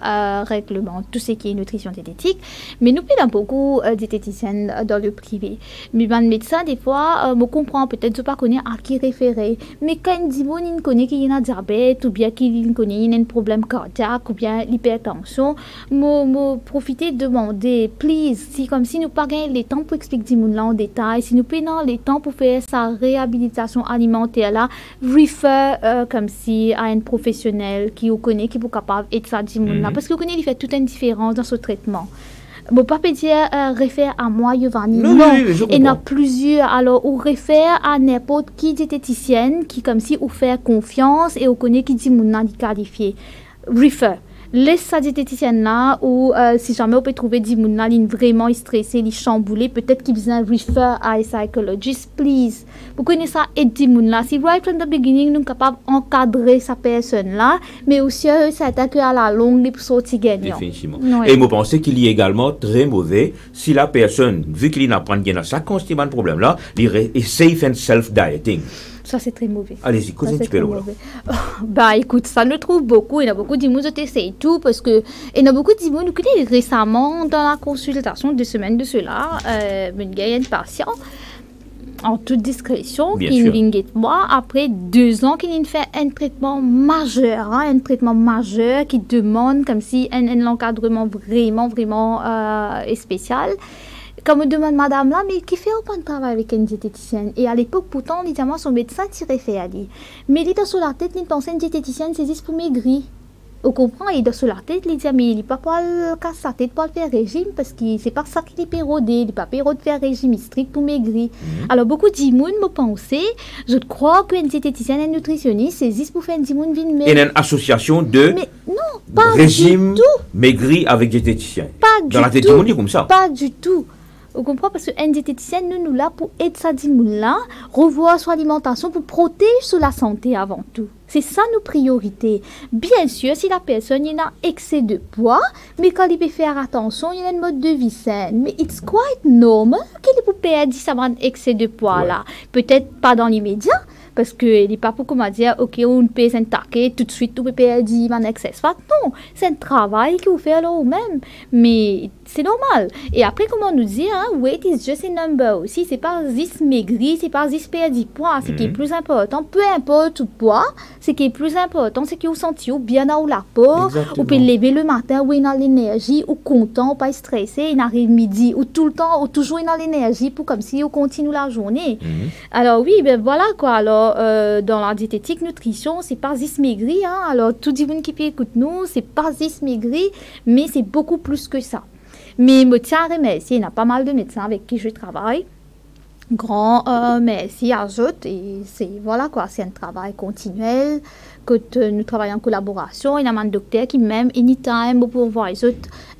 réglementer tout ce qui est nutrition diététique. Mais nous payons beaucoup diététiciennes dans le privé. Mais ben médecin des fois me comprend peut-être je pas connaître à qui référer. Mais quand il dit bon il connaît qu'il y a un diabète ou bien qu'il connaît il y a un problème cardiaque ou bien l'hypertension, me profiter de demander please si comme si nous pas gagner le temps pour expliquer là en détail, si nous payons le temps pour faire sa réhabilitation alimentaire là, refer comme si à un professionnel qui vous connaît, qui est capable d'aider ça là, parce que vous connaissez, il fait toute une différence dans ce traitement. Bon, pas dire réfère à moi, Giovanni. Non, il y en a plusieurs. Alors, ou réfère à n'importe qui diététicienne qui comme si vous fait confiance et vous connaît qui dit mon qualifié. Refer. Laisse sa diététicienne là ou si jamais on peut trouver des gens là vraiment stressé, ils chamboulé, peut-être qu'ils besoin refer à un psychologist, please. Vous connaissez ça et des gens là. Si right from the beginning nous sommes capables d'encadrer sa personne là, mais aussi ça attaque à la longue pour sortir gagnant. Définitivement. Ouais. Et vous pensez qu'il est également très mauvais si la personne, vu qu'il n'apprend rien à ça, constamment problème là, il essaye de faire self-dieting. Ça, c'est très mauvais. Allez-y, cause un petit peu là. Bah, écoute, ça nous trouve beaucoup. Il y a beaucoup de gens qui essayent tout parce que il y a beaucoup de gens qui connaissent récemment dans la consultation 2 semaines de cela, une patient en toute discrétion qui vient de moi après 2 ans qu'il fait un traitement majeur, qui demande comme si un encadrement vraiment spécial. Comme me demande madame là, mais qui fait aucun travail avec une diététicienne? Et à l'époque, pourtant, évidemment, son médecin tirait fait à lui. Mais il est sur la tête, il pense une diététicienne, c'est juste pour maigrir. On comprend, il est sur la tête, il dit, mais il n'est pas pour casser sa tête pour faire régime, parce que c'est pas ça qu'il est pérodé, il n'est pas pérodé de faire régime strict pour maigrir. Alors, beaucoup de gens me pensent, je crois qu'une diététicienne et une nutritionniste, c'est juste pour faire une dimoun vine maigre. Il y a une association de régime maigri avec diététicien. Pas du tout. Dans la tête du monde, comme ça. Pas du tout. Vous comprenez? Parce qu'un diététicien, nous là pour aider sa dimoun-là, revoir son alimentation pour protéger la santé avant tout. C'est ça nos priorités. Bien sûr, si la personne a un excès de poids, mais quand il peut faire attention, il y a un mode de vie saine. Mais it's quite normal qu'il peut perdre un excès de poids là. Peut-être pas dans l'immédiat, parce qu'il n'est pas pour comment dire, ok, on peut s'attaquer tout de suite, on peut perdre un excès. Non, c'est un travail que vous faites là vous-même. Mais c'est normal. Et après, comment on nous dit, hein, weight is just a number aussi, c'est pas juste maigri, c'est pas juste perdre du poids, ce qui est plus important, peu importe le poids, ce qui est plus important, c'est que vous sentez bien dans la peau, vous pouvez lever le matin, vous dans l'énergie, ou content, pas stressé, il arrive midi, ou tout le temps, ou toujours dans l'énergie, pour comme si vous continuez la journée. Alors oui, ben voilà quoi, alors dans la diététique, nutrition, c'est pas juste maigri, hein, alors tout le monde qui écoute nous, c'est pas juste maigri, mais c'est beaucoup plus que ça. Mais je tiens à remercier, il y a pas mal de médecins avec qui je travaille. Grand merci à eux, et c'est voilà quoi, c'est un travail continuel que nous travaillons en collaboration. Il y a un docteur qui même anytime pour voir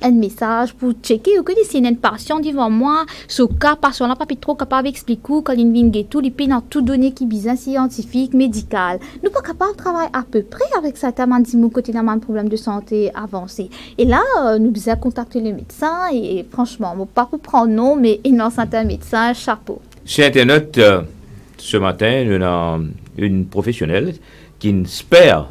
un message pour checker ou que si il y a une patient devant moi, ce cas patient là pas trop capable d'expliquer quand il vient tout, il peut dans tout donner qui bizarre scientifique, médical. Nous pas capable de travailler à peu près avec ça tellement dit mon côté d'un problème de santé avancé. Et là nous devons contacter le médecin et franchement, bon, pas pour prendre nom mais il y a un médecin, chapeau. Sur Internet, ce matin, nous avons une professionnelle qui espère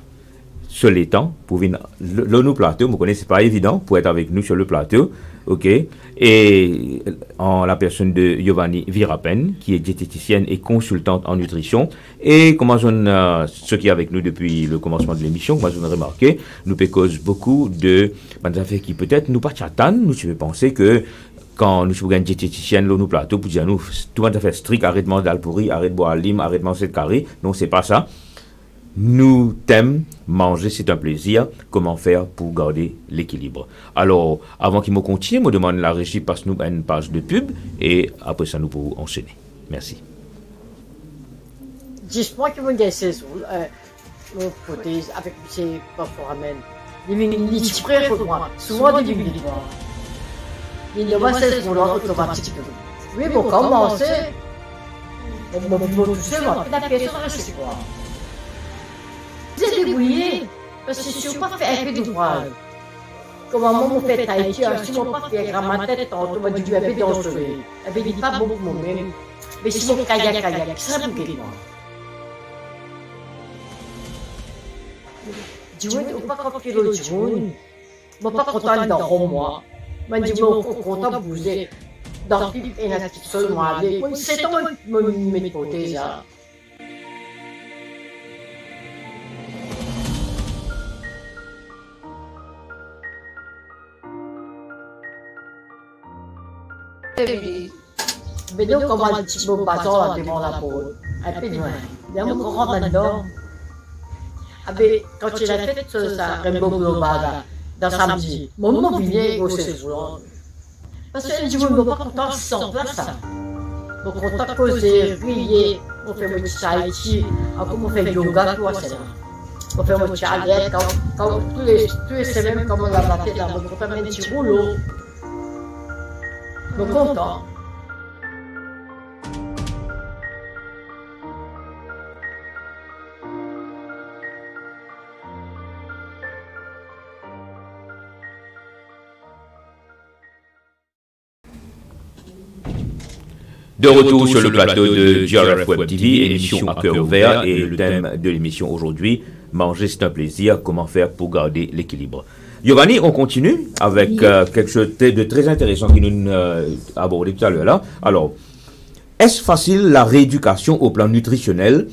sur les temps pour venir le plateau. Vous connaissez, c'est pas évident pour être avec nous sur le plateau, ok. Et en la personne de Giovanni Virapen, qui est diététicienne et consultante en nutrition. Et comment ceux qui est avec nous depuis le commencement de l'émission, moi je remarqué, nous cause beaucoup de affaires qui peut-être nous pas chattant, nous tu veux penser que quand nous sommes une diététicienne, nous plateau pour dire nous tout le monde a fait strict, arrête de manger d'alpouri, arrête de boire lime, arrête de manger de carré. Non, c'est pas ça. Nous t'aimons manger, c'est un plaisir. Comment faire pour garder l'équilibre? Alors, avant qu'il me continue, je me demande la régie passe nous une page de pub et après ça nous pouvons enchaîner. Merci. Dis-moi que vous gagnez mon prothèse avec ces perforaments. Il est prêt pour moi. Souvent des victoires. Il ne va pas roulant automatiquement. Oui, bon, commencer. On va toucher, la pièce c'est quoi? Vous êtes débrouillé, parce que si on pas fait un peu d'ouvrage, comment on fait Tahiti, si on pas fait grand tête, on va du peu danser. Il dit pas beaucoup moi-même, mais si on kayak, ça serait pour moi. Dis-moi, on ne pas confier le jaune, on ne pas content dans moi. Je dis, on content de bouger. Dans le type, il y a un petit seul noir. C'est un mes prothèses. Mais donc, on va un petit peu passant devant la peau. Un peu loin. Il y a un grand dedans. Quand il a fait ça, Rainbow Global, dans samedi, mon mobilier au séjour. Parce que je ne veux pas content sans place. Donc on t'a causé, rier, on fait mon petit Tahiti, on fait yoga, tout ça. On fait mon petit alliette, quand tous les semaines, comme on l'a battu dans on fait un petit rouleau. Donc content. De retour sur le plateau de GRF Web TV, émission à cœur ouvert, et le thème de l'émission aujourd'hui, manger c'est un plaisir, comment faire pour garder l'équilibre. Giovanni, on continue avec quelque chose de très intéressant qui nous abordé tout à l'heure là. Alors, est-ce facile la rééducation au plan nutritionnel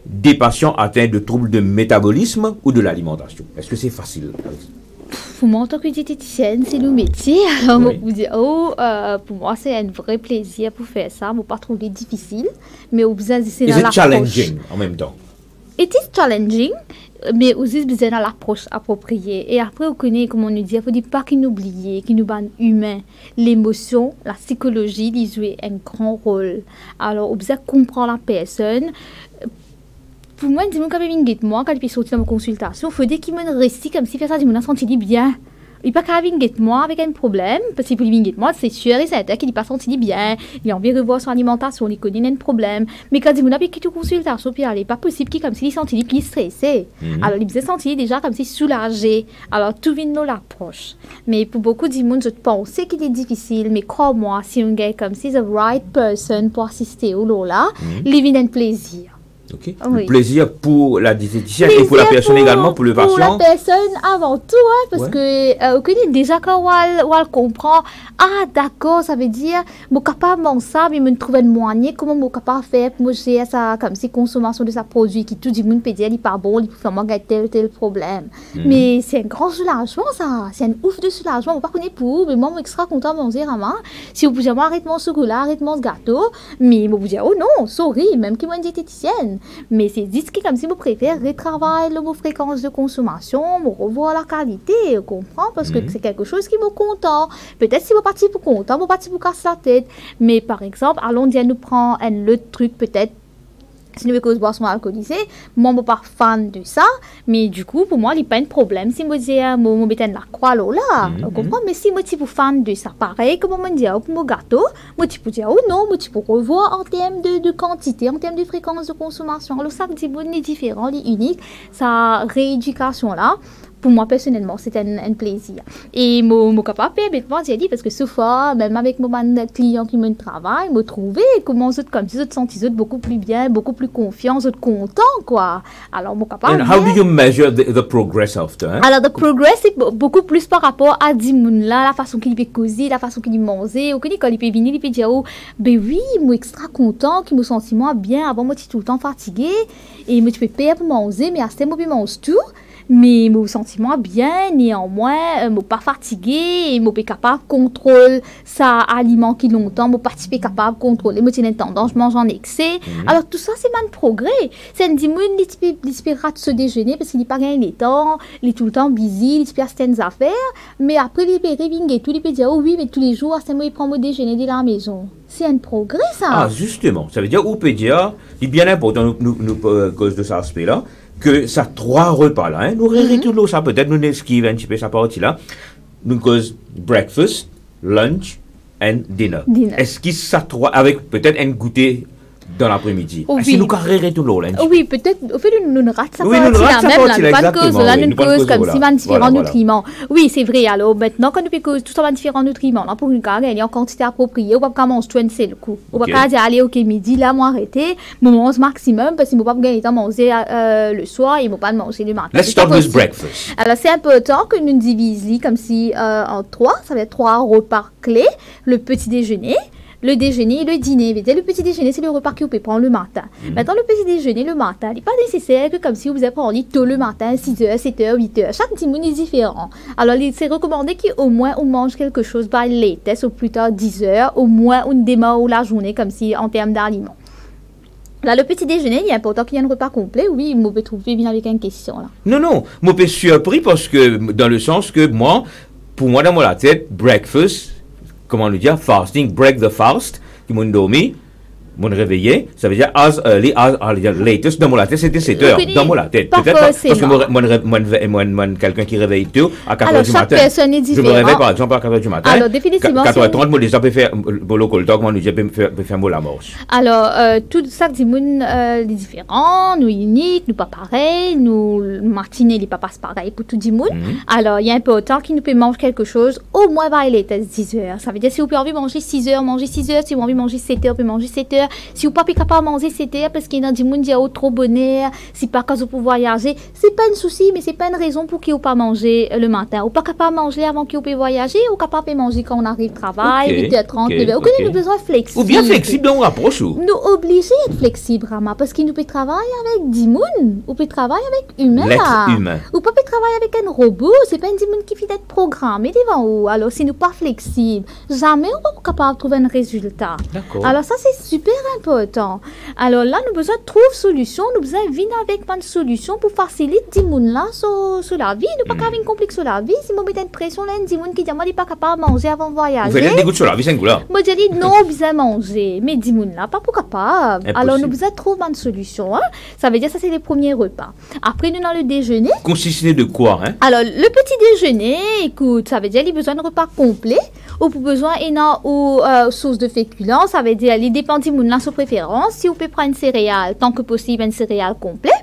des patients atteints de troubles de métabolisme ou de l'alimentation? Est-ce que c'est facile? Pour moi, en tant que diététicienne, c'est le métier. Alors, oui. Vous dire, pour moi, c'est un vrai plaisir pour faire ça. Je ne pas trouver difficile, mais au besoin c'est dans l'approche. Challenging en même temps. It is challenging, mais aussi besoin dans l'approche appropriée. Et après, on connaît, comme on nous dit, il faut pas qu'il nous oublie, qu'il nous rende humain. L'émotion, la psychologie, ils jouent un grand rôle. Alors, on besoin comprendre la personne. Pour moi, dis-moi quand même moi quand il peut sortir dans ma consultation, il faut dire qu'il me reste comme si fait ça, dis-moi on senti bien. Il pas qu'à venir moi avec un problème parce que pour lui venir moi, c'est sûr et certain qu'il n'est pas senti bien. Il a envie de revoir son alimentation, il connaît un problème. Mais quand dis-moi avec qui tu consultation, puis il pas possible qu'il comme s'il sentit qu'il stressé. Alors il se sentit déjà comme si soulagé. Alors tout vient de l'approche. Mais pour beaucoup de monde, je pense qu'il est difficile, mais crois-moi, si on gagne comme si the right person pour assister au là, il vient un plaisir. Okay. Oui. Le plaisir pour la diététicienne et pour la personne également, pour le patient. Pour la personne avant tout, hein, parce Ouais. que déjà quand on comprend, ah d'accord, ça veut dire, je suis capable de ça, mais je me trouve une moyen, comment je suis capable de faire pour gérer ça, comme si consommation de sa produit, qui tout le monde peut dire, il n'est pas bon, il peut faire moi tel problème. Mais c'est un grand soulagement, ça, c'est un ouf de soulagement, je ne sais pas connaître pour vous, mais moi, je suis extra content de manger à moi. Si vous pouvez arrêter mon chocolat, arrêter mon gâteau, mais je vous dire, oh non, sorry, même qui est une diététicienne. Mais c'est dit que comme si vous préférez retravailler vos fréquences de consommation, vous revoir la qualité, vous comprenez? Parce que c'est quelque chose qui vous content. Peut-être si vous partez pour content, vous partez pour casser la tête. Mais par exemple, allons dire nous prend un autre truc peut-être. Si nous voulons boire son alcoolisé, moi, je ne suis pas fan de ça, mais du coup, pour moi, il n'y a pas de problème. Si je dis, je mets la croix là, vous comprenez? Mais si je suis fan de ça, pareil, comme on dit, pour mon gâteau, je peux dire, oh non, je peux revoir en termes de quantité, en termes de fréquence de consommation. Alors, ça, c'est différent, c'est unique, sa rééducation là. Pour moi, personnellement, c'est un plaisir. Et mon capable, bêtement, j'ai dit, parce que souvent, même avec mon client qui me travaille, me trouver comment je comme si je sentis beaucoup plus bien, beaucoup plus confiant, je content, quoi. Alors, mon capable. And how do you measure the progress after? Hein? Alors, the progress, c'est beaucoup plus par rapport à Dimoun là, la façon qu'il peut causer, la façon qu'il mange, ou quand il peut venir, il peut dire, oh, ben oui, moi, extra content, qui me senti moi bien, avant, moi, je suis tout le temps fatigué, et moi, tu peux payer pour manger, mais à ce moment, je mange tout. Mais mon sentiment bien, néanmoins, je ne suis pas fatigué, je suis capable de contrôler ça aliment qui longtemps, je ne suis pas capable de contrôler, je suis tendance, je mange en excès. Alors tout ça, c'est un progrès. C'est un dimoun qui peut rater ce déjeuner parce qu'il n'est pas gagné les temps, il est tout le temps busy, il peut certaines affaires, mais après il peut revinguer tout, il peut dire, oh oui, mais tous les jours, c'est moi qui prends mon déjeuner de la maison. C'est un progrès, ça. Ah, justement, ça veut dire, ou peut dire, il est bien important, nous cause de cet aspect-là, que ça 3 repas là, hein, nous tout ça peut-être nous esquive un petit peu sa partie là, nous cause breakfast, lunch and dinner. Est-ce que ça 3 avec peut-être un goûter dans l'après-midi? Oh, est-ce que nous carrerons tout l'eau là? Oui, peut-être, au fait, nous rate ça oui, nous rate même là, là, pas de cause, là, une cause comme voilà. si man différents Voilà. nutriments. Oui, c'est vrai, alors maintenant, quand nous peut tout ça man différents nutriments, là, pour une carrière, il y a en quantité appropriée, on va pas manger tout un seul coup. On va pas dire, allez, ok, midi, là, moi, arrêter, moi, mange maximum, parce qu'il ne faut pas gagner temps manger le soir, et il ne faut pas manger le matin. Let's start with breakfast. Alors, c'est important que nous divisions comme si en 3, ça va être 3 repas clés, le petit déjeuner, le déjeuner et le dîner. Le petit déjeuner, c'est le repas que vous pouvez prendre le matin. Maintenant, le petit déjeuner, le matin, il n'est pas nécessaire que comme si vous avez pris tôt le matin, 6h, 7h, 8h. Chaque dîner est différent. Alors, c'est recommandé qu'au moins on mange quelque chose by latest, au plus tard 10h, au moins on démarre la journée comme si en termes d'aliments. Là, le petit déjeuner, il est important qu'il y ait un repas complet. Oui, vous pouvez trouver bien avec une question là. Non, moi je suis surpris parce que dans le sens que moi, pour moi dans la tête, breakfast, comment le dire, fasting, break the fast, qui m'ont dormi, m'ont réveillé, ça veut dire as early as latest, dans mon tête c'était 7 heures, dans mon tête, peut-être parce que moi quelqu'un qui réveille tout à 4 heures du matin. Personne est différent. Je me réveille par exemple à 4 heures du matin. Alors définitivement 4h30, moi déjà peux faire le col talk, moi déjà peux faire la marche. Alors tout ça dit moun est différent, nous unique, nous pas pareil, nous matinée les pas pareil pour tout dit moun. Alors il y a un peu autant qui nous peut manger quelque chose au moins vers les 10 heures. Ça veut dire si vous pouvez envie manger 6 heures, mangez 6 heures, si vous avez envie manger 7 heures, vous pouvez manger 7 heures. Si vous n'êtes pas capable de manger 7 heures parce qu'il y a des gens qui ont trop bonheur, si par cas vous pouvez voyager, c'est pas un souci, mais c'est pas une raison pour qu'ils n'ont pas manger le matin. Ou pas capable de manger avant qu'ils puissent voyager, ou capable de manger quand on arrive au travail, 8h30, 9h. Aucun nous besoin flexible. Ou bien flexible dans l'approche. Nous obligés d'être flexibles, Rama, parce qu'il nous peut travailler avec des gens, ou peut travailler avec humain. L'être humain. Ou pas peut travailler avec un robot, c'est pas un gens qui fait d'être programmé devant vous. Alors si nous pas flexibles, jamais on va pas capable de trouver un résultat. D'accord. Alors ça c'est super important. Alors là, nous avons besoin de trouver une solution, nous avons besoin de venir avec une solution pour faciliter les gens là sur la vie. Nous pas une complexe sur la vie. Si nous mettons une pression là, les gens qui disent, moi, je ne suis pas capable de manger avant de voyager. Vous faites des gouttes sur la vie, c'est un goût là. Moi, je dis, non, besoin de manger. Mais les gens là, pas pour capable. Impossible. Alors, nous avons besoin de trouver une solution. Hein. Ça veut dire, ça, c'est les premiers repas. Après, nous avons le déjeuner. Consisté de quoi, hein? Alors, le petit déjeuner, écoute, ça veut dire, il a besoin de repas complet. Ou pour besoin, ou source de féculents. Ça veut dire, il dépend des gens moun là sous préférence, si vous pouvez prendre une céréale, tant que possible, une céréale complète.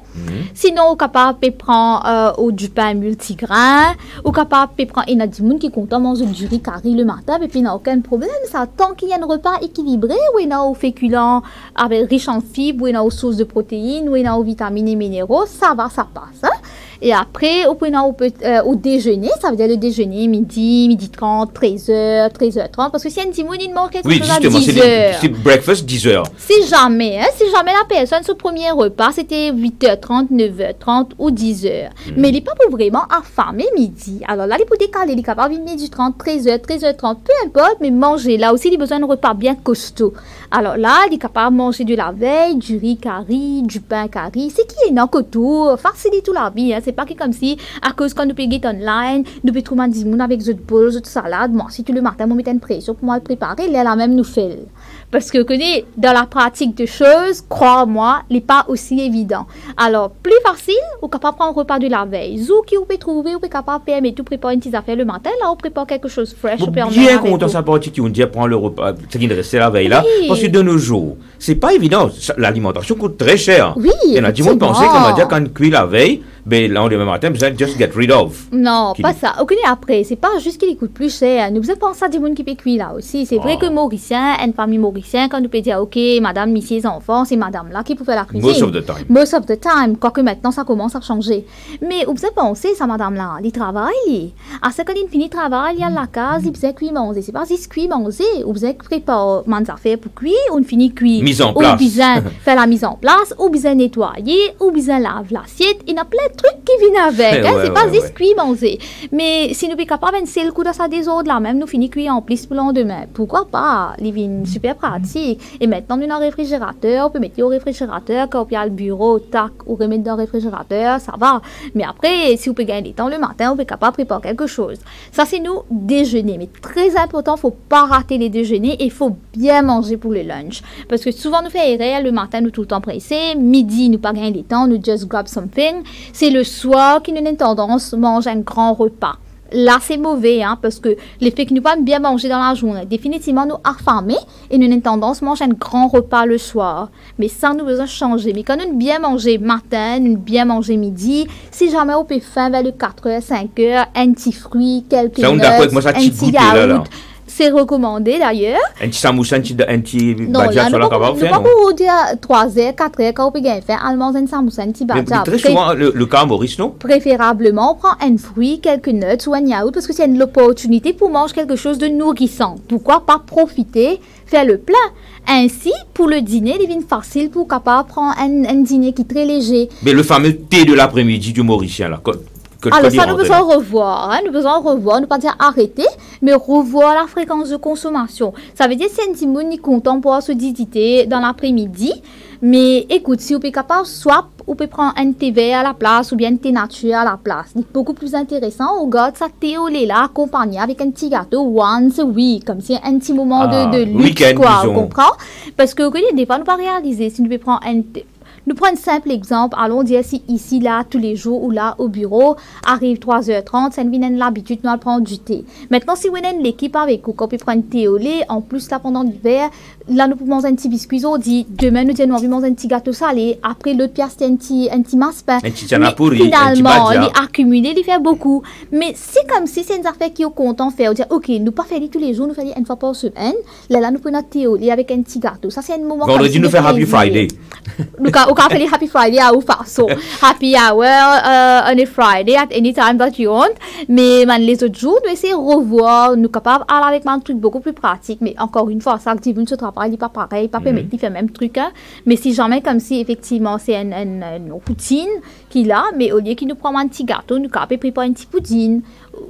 Sinon, vous capable de prendre du pain multigrain, ou capable de prendre, il y a des gens qui content manger du riz carré le matin, et puis il n'y a aucun problème, ça, tant qu'il y a un repas équilibré, où il y a aux féculents avec riche en fibres, où il y a aux sources de protéines, où il y a aux vitamines et minéraux, ça va, ça passe. Hein? Et après, au déjeuner, ça veut dire le déjeuner, midi 30, 13h, 13h30, parce que si un petit monde, il mange quelque chose à 10h. C'est breakfast 10h. Si jamais la personne, ce premier repas, c'était 8h30, 9h30 ou 10h. Mais il n'est pas pour vraiment affamer midi. Alors là, il peut décaler, il est capable de midi 30, 13h, 13h30, peu importe, mais manger. Là aussi, il a besoin d'un repas bien costaud. Alors là, il est capable de manger de la veille, du riz curry, du pain curry. C'est qui est dans le tout, facilite tout la vie. Hein. C'est pas comme si, à cause quand nous pouvons get online, nous pouvons trouver des gens avec des bols, des salades. Bon, si tout le matin, on met une pression pour moi le préparer, là, même nous fait. Parce que, dans la pratique de choses, crois-moi, il n'est pas aussi évident. Alors, plus facile, on est capable de prendre un repas de la veille. Zou qui vous pouvez trouver, vous pouvez capable de permettre tout préparer une petite affaire le matin. Là, on prépare quelque chose de fresh. Bien content sa partie qui on dit prendre le repas, c'est qui restait la veille là. Oui. Parce que de nos jours, c'est pas évident. L'alimentation coûte très cher. Oui. Il y en a qui vont penser qu'on va dire quand on cuit la veille, ben là, on demain matin, vous allez just get rid of. Non, pas ça. Après, c'est pas juste qu'il coûte plus cher. Nous avons pensé à des gens qui peuvent cuire là aussi. C'est vrai que Mauricien, une famille mauricienne, quand nous pouvons dire, OK, madame, messieurs, enfants, c'est madame là qui peut faire la cuisine. Most of the time. Most of the time. Quoique maintenant, ça commence à changer. Mais vous avez pensé, ça, madame là, il travaille. À ce quand il finit le travail, il y a la case, il faisait cuire manger. C'est pas juste cuire manger. Vous avez préparé des affaires pour cuire, on finit cuire. Mise en place. Ou bien faire la mise en place, ou bien nettoyer, ou bien laver l'assiette. Il y a plein de trucs qui viennent avec. Hein? C'est pas juste cuire manger. Mais si nous sommes capables de faire le coup de ça des autres là, même nous finissons cuire en plus pour le lendemain. Pourquoi pas? Il est super pratique. Et maintenant, nous avons un réfrigérateur, on peut mettre au réfrigérateur, quand on a le bureau, tac, ou remettre dans le réfrigérateur, ça va. Mais après, si on peut gagner du temps le matin, on peut capable de préparer quelque chose. Ça, c'est nous déjeuner. Mais très important, il ne faut pas rater les déjeuners et il faut bien manger pour le lunch. Parce que souvent, nous faisons erreur, le matin, nous tout le temps pressés, midi, nous pas gagner du temps, nous just grab something. C'est le soir qui nous a une tendance à manger un grand repas. Là, c'est mauvais, hein, parce que l'effet que nous pas bien manger dans la journée, définitivement, nous affamés et nous avons une tendance à manger un grand repas le soir. Mais ça, nous besoin changer. Mais quand nous bien manger matin, nous bien manger midi, si jamais on peut faire vers le 4h, 5h, un petit fruit, quelques nuts, un petit yaourt. C'est recommandé d'ailleurs. Un petit samoussa, un petit badja, sur la capable faire. Non, pas pour dire 3h, 4h, quand on peut bien faire, allemand, un samoussa, un petit badja. Très souvent, le cas Maurice, non? Préférablement, on prend un fruit, quelques nuts ou un yaourt, parce que c'est une opportunité pour manger quelque chose de nourrissant. Pourquoi pas profiter, faire le plein? Ainsi, pour le dîner, il devient facile pour capable prendre un dîner qui est très léger. Mais le fameux thé de l'après-midi du Mauricien, là. Alors ça, nous besoin revoir, hein? Nous besoin revoir, ne pas dire arrêter, mais revoir la fréquence de consommation. Ça veut dire si un petit monde est content pour se disiter dans l'après-midi, mais écoute, si vous êtes capable, soit vous pouvez prendre un thé vert à la place ou bien un thé nature à la place. C'est beaucoup plus intéressant. On garde ça thé au lait là, accompagné avec un petit gâteau once a week, comme si un petit moment de luxe, quoi, on comprend? Parce que des fois, nous pas réaliser si nous pouvons prendre un thé. Nous prenons un simple exemple. Allons dire si ici, là, tous les jours ou là, au bureau, arrive 3h30, ça nous vient l'habitude de prendre du thé. Maintenant, si vous avez l'équipe avec vous, quand on peut prendre thé au lait, en plus, là, pendant l'hiver, là, nous pouvons manger un petit biscuit, on dit, demain, nous disons, nous envie manger un petit gâteau salé. Après, l'autre pièce, c'est un petit massepain. Un petit chanapouri, finalement, il est accumulé, il fait beaucoup. Mais c'est comme si c'est une affaire qui est content de faire. On dit, OK, nous pas faire tous les jours, nous faire une fois par semaine. Là, nous prenons notre thé au lait avec un petit gâteau. Ça, c'est un moment. Vendredi, nous faisons Happy Friday. Can feel Happy Friday à ou façon. Happy hour on a Friday at any time that you want. Mais les autres jours, nous essayons de revoir, nous capables d'aller avec un truc beaucoup plus pratique. Mais encore une fois, ça active ce travail, il n'est pas pareil, pas permettre de faire le même truc. Hein. Mais si jamais comme si effectivement c'est une routine qu'il a, mais au lieu qu'il nous prend un petit gâteau, nous capables de préparer un petit pudding.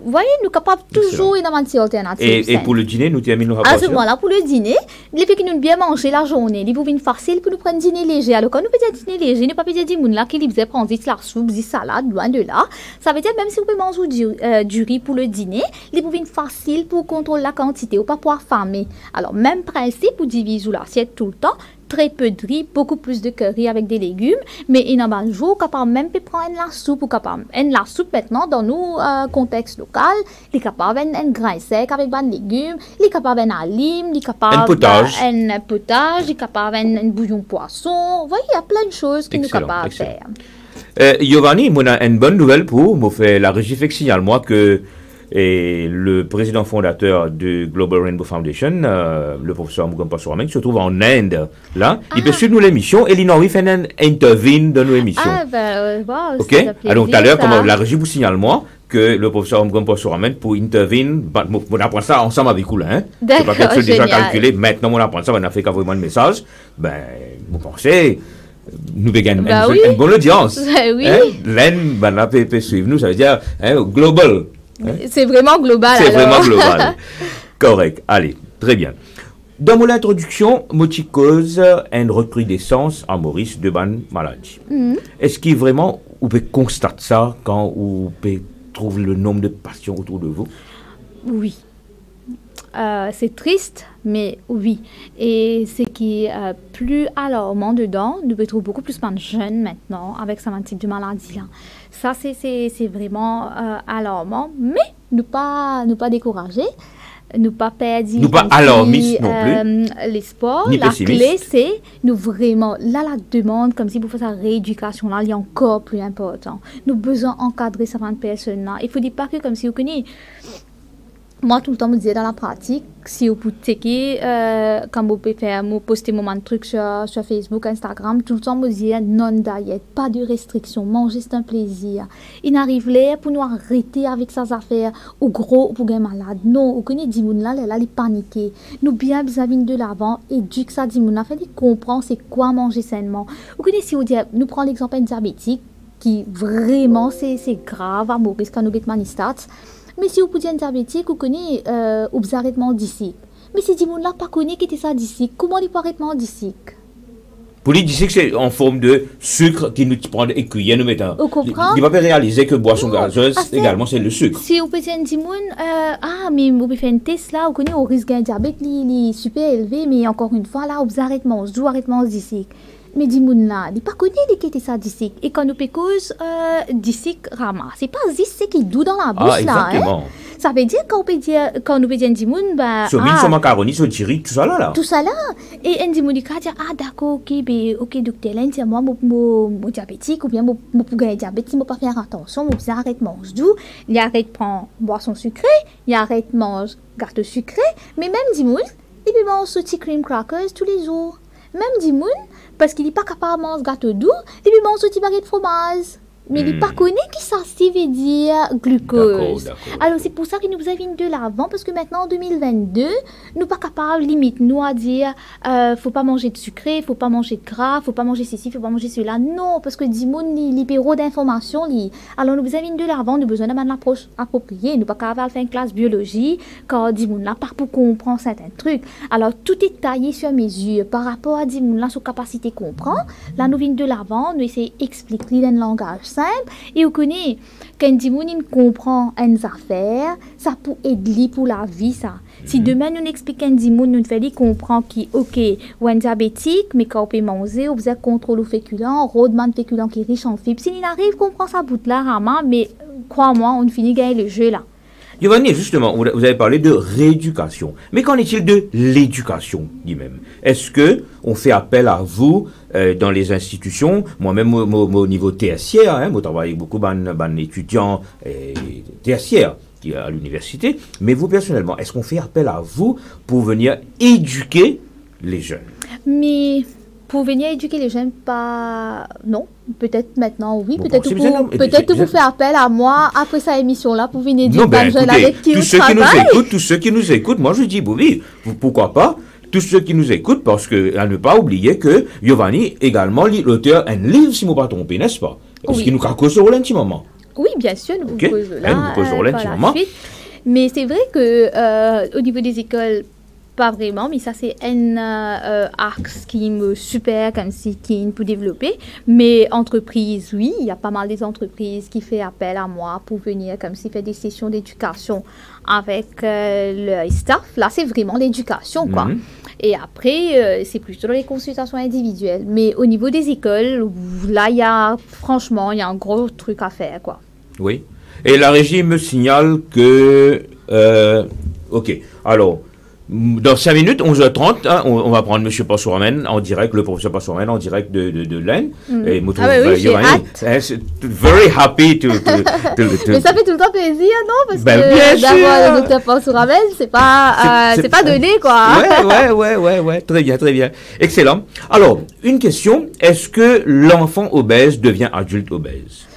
Vous voyez, nous sommes capables toujours d'avoir une alternative. Et pour le dîner, nous terminons à ce moment-là, pour le dîner, il fait que nous bien manger la journée. Il est facile pour nous prendre un dîner léger. Alors, quand nous faisons un dîner léger, nous ne pouvons pas dire que nous qui faisait prendre la soupe, la salade, loin de là. Ça veut dire même si vous pouvez manger du riz pour le dîner, il est facile pour contrôler la quantité ou pas pour affamer. Alors, même principe, pour diviser l'assiette tout le temps. très peu de riz, beaucoup plus de curry avec des légumes, mais il en a un jour capable même de prendre la soupe ou capable la soupe maintenant dans nos contexte local, il est capable un grain sec avec des légumes, il est capable un lime, il est capable un potage, il est capable un bouillon poisson. Vous voyez, il y a plein de choses qui nous capables de faire. Giovanni, moi a une bonne nouvelle pour vous. Fait la régie fait que signale moi que le président fondateur de Global Rainbow Foundation, le professeur Mugampa Souramen, se trouve en Inde. Là, il peut suivre nous l'émission et il a fait une interview dans nos émissions. Ah, ben, wow, ok. Alors tout à l'heure, comme la régie vous signale moi que le professeur Mugampa Souramen pour intervenir, on apprend ça ensemble avec vous là. Hein? C'est pas quelque chose déjà calculé. Maintenant, on apprend ça, on a fait qu'avoir un message. Ben, vous pensez. Nous avons une bonne audience. Oui. L'Inde, ben, peut suivre nous, ça veut dire global. C'est vraiment global. C'est vraiment global. Correct. Allez, très bien. Dans mon introduction, je cause une recrudescence en Maurice de bonne maladie. Est-ce qu'il vraiment, vous pouvez constater ça quand vous trouvez le nombre de patients autour de vous? Oui. C'est triste, mais oui. Et ce qui est plus alarmant dedans, nous pouvons trouver beaucoup plus de jeunes maintenant avec ce type de maladie-là. Ça, c'est vraiment alarmant, mais ne pas décourager, ne pas perdre alarmistes non plus. L'espoir. La clé, c'est nous vraiment, là, la demande, comme si pour faire sa rééducation, là, il est encore plus important. Nous avons besoin d'encadrer certaines personnes-là. Il ne faut dire pas que comme si vous connaissez. Moi, tout le temps, je me disais dans la pratique, si vous pouvez checker, quand vous pouvez faire, poster mon truc sur Facebook, Instagram, tout le temps, je me disais non-diet, pas de restrictions, manger, c'est un plaisir. Il n'arrive là pour nous arrêter avec ces affaires, ou gros, ou pour être malade. Non, vous connaissez, Dimoun là, il paniqué. Nous, bien vis-à-vis de l'avant, éduque ça, Dimoun là, fait comprendre c'est quoi manger sainement. Vous connaissez, si vous dites, nous prenons l'exemple d'un diabétique, qui vraiment, c'est grave à mourir quand nous avons manistat. Mais si vous pouvez un diabétique, vous connaissez vous arrêtez d'ici. Mais si vous ne pas connaît qui était ça d'ici, comment il peut arrêter d'ici? Pour lui dire que c'est en forme de sucre qui nous prend et cuillère nous mettons. Vous comprenez? Il va pas réaliser que boisson gazeuse également c'est le sucre. Si vous pouvez un dimoun, mais vous pouvez faire un test là, vous connaissez au risque d'un diabète, il est super élevé, mais encore une fois là, vous arrêtez d'ici. Mais dis-moi là, il pas connu qui était ça d'ici. Et quand nous pécose d'ici rama, c'est pas d'ici qui est doux dans la bouche là. Exactement. Ça veut dire quand nous pédons dimoun, bah. Sur mille, sur macaroni, sur chiri, tout ça là. Tout ça là. Et un dimoun dit d'accord, ok docteur, là, c'est moi mon diabétique ou bien mon pour gagner diabète, il ne pas faire attention, il arrête manger doux, il arrête prendre boisson sucrée, il arrête manger gâteau sucré, mais même dimoun, il peut manger petit cream crackers tous les jours. Même dimoun, parce qu'il n'est pas capable de manger gâteau doux, il peut manger petit baguette de fromage. Mais il n'est pas connu qui ça veut dire glucose. D'accord. Alors c'est pour ça que nous avons de l'avant, parce que maintenant en 2022, nous ne sommes pas capables, limite, nous à dire faut pas manger de sucré, faut pas manger de gras, faut pas manger ceci, faut pas manger cela. Non, parce que dimoun, les bureaux d'information, alors nous avons de l'avant, nous avons besoin d'avoir une approche appropriée. Nous ne sommes pas capables de faire une classe biologie, quand dimoun là, pas pour comprendre certains trucs. Alors tout est taillé sur mesure par rapport à dimoun là, sa capacité de comprendre. Là, nous venons de l'avant, nous essayons d'expliquer dans le langage simple. Et vous connaissez, quand dimoun comprend une affaire, ça peut aider pour la vie, ça. Si demain nous expliquons un dimoun, nous faisons comprendre qu'il ok, ou un diabétique, mais quand on peut manger, vous avez contrôle au féculent, rodement féculent qui est riche en fibres. S'il arrive à comprendre ça bout là, Rama, mais crois-moi, on finit de gagner le jeu là. Giovanni, justement, vous avez parlé de rééducation. Mais qu'en est-il de l'éducation lui-même? Est-ce que on fait appel à vous dans les institutions? Moi-même, au niveau tertiaire, je travaille beaucoup avec étudiants tertiaires à l'université. Mais vous, personnellement, est-ce qu'on fait appel à vous pour venir éduquer les jeunes? Mais pour venir éduquer les jeunes, pas... Non. Peut-être maintenant, oui. Peut-être vous faire appel à moi après cette émission-là pour venir éduquer les jeunes avec qui vous travaillez. Tous ceux qui nous écoutent, moi je dis, oui, pourquoi pas? Tous ceux qui nous écoutent, parce que à ne pas oublier que Giovanni également lit l'auteur un livre, si je ne me pas trompé, n'est-ce pas? Parce qu'il nous cause un petit moment. Oui, bien sûr, nous vous posons là. Nous posons un petit moment. Mais c'est vrai que au niveau des écoles pas vraiment, mais ça c'est un axe qui me super comme si qui pour développer. Mais entreprise, oui, il y a pas mal des entreprises qui font appel à moi pour venir comme si faire des sessions d'éducation avec le staff. Là, c'est vraiment l'éducation, quoi. Et après, c'est plutôt les consultations individuelles. Mais au niveau des écoles, là, franchement, il y a un gros truc à faire, quoi. Oui. Et la régie me signale que... ok. Alors, dans 5 minutes, 11h30, hein, on va prendre M. Passourman en direct, le professeur Passourman en direct de l'Aisne. Et me trouve, j'ai hâte. Very happy to Mais ça fait tout le temps plaisir, non? Parce bien que sûr. d'avoir le docteur Passourman, c'est pas donné, quoi. Ouais. Très bien, très bien. Excellent. Alors, une question. Est-ce que l'enfant obèse devient adulte obèse?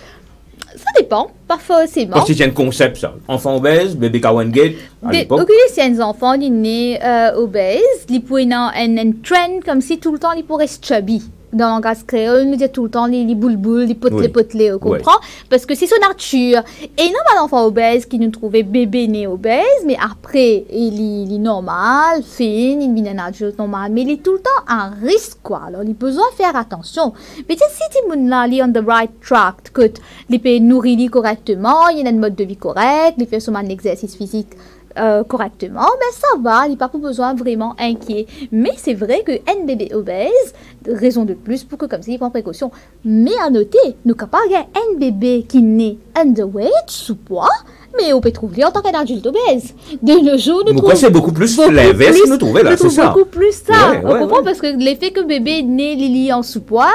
Ça dépend, pas forcément. Parce que c'est un concept, ça. Enfant obèse, bébé Kawangate, à l'époque. Ok, si un enfant est né obèse, il peut avoir un trend comme si tout le temps il pourrait être chubby. Dans le langage créole, nous dit tout le temps les boulboules, les potelés, on comprend? Parce que c'est son nature. Et non, pas l'enfant obèse qui nous trouvait bébé né obèse, mais après, il est normal, fin, il devient un adulte normal, mais il est tout le temps en risque, quoi. Alors, il a besoin de faire attention. Mais si tu là, il est on the right track, que il peut nourrir correctement, il a un mode de vie correct, il fait souvent un exercice physique correctement, ben ça va, il n'y a pas besoin vraiment inquiet. Mais c'est vrai qu'un bébé obèse, raison de plus pour que comme ça, il prend précaution. Mais à noter, nous capables un bébé qui naît underweight, sous-poids, mais on peut trouver en tant qu'adulte obèse. De nos jours, nous trouvons... c'est beaucoup plus l'inverse que nous trouvons là, c'est ça. Beaucoup plus ça. On comprend parce que l'effet que bébé né, Lily en sous-poids,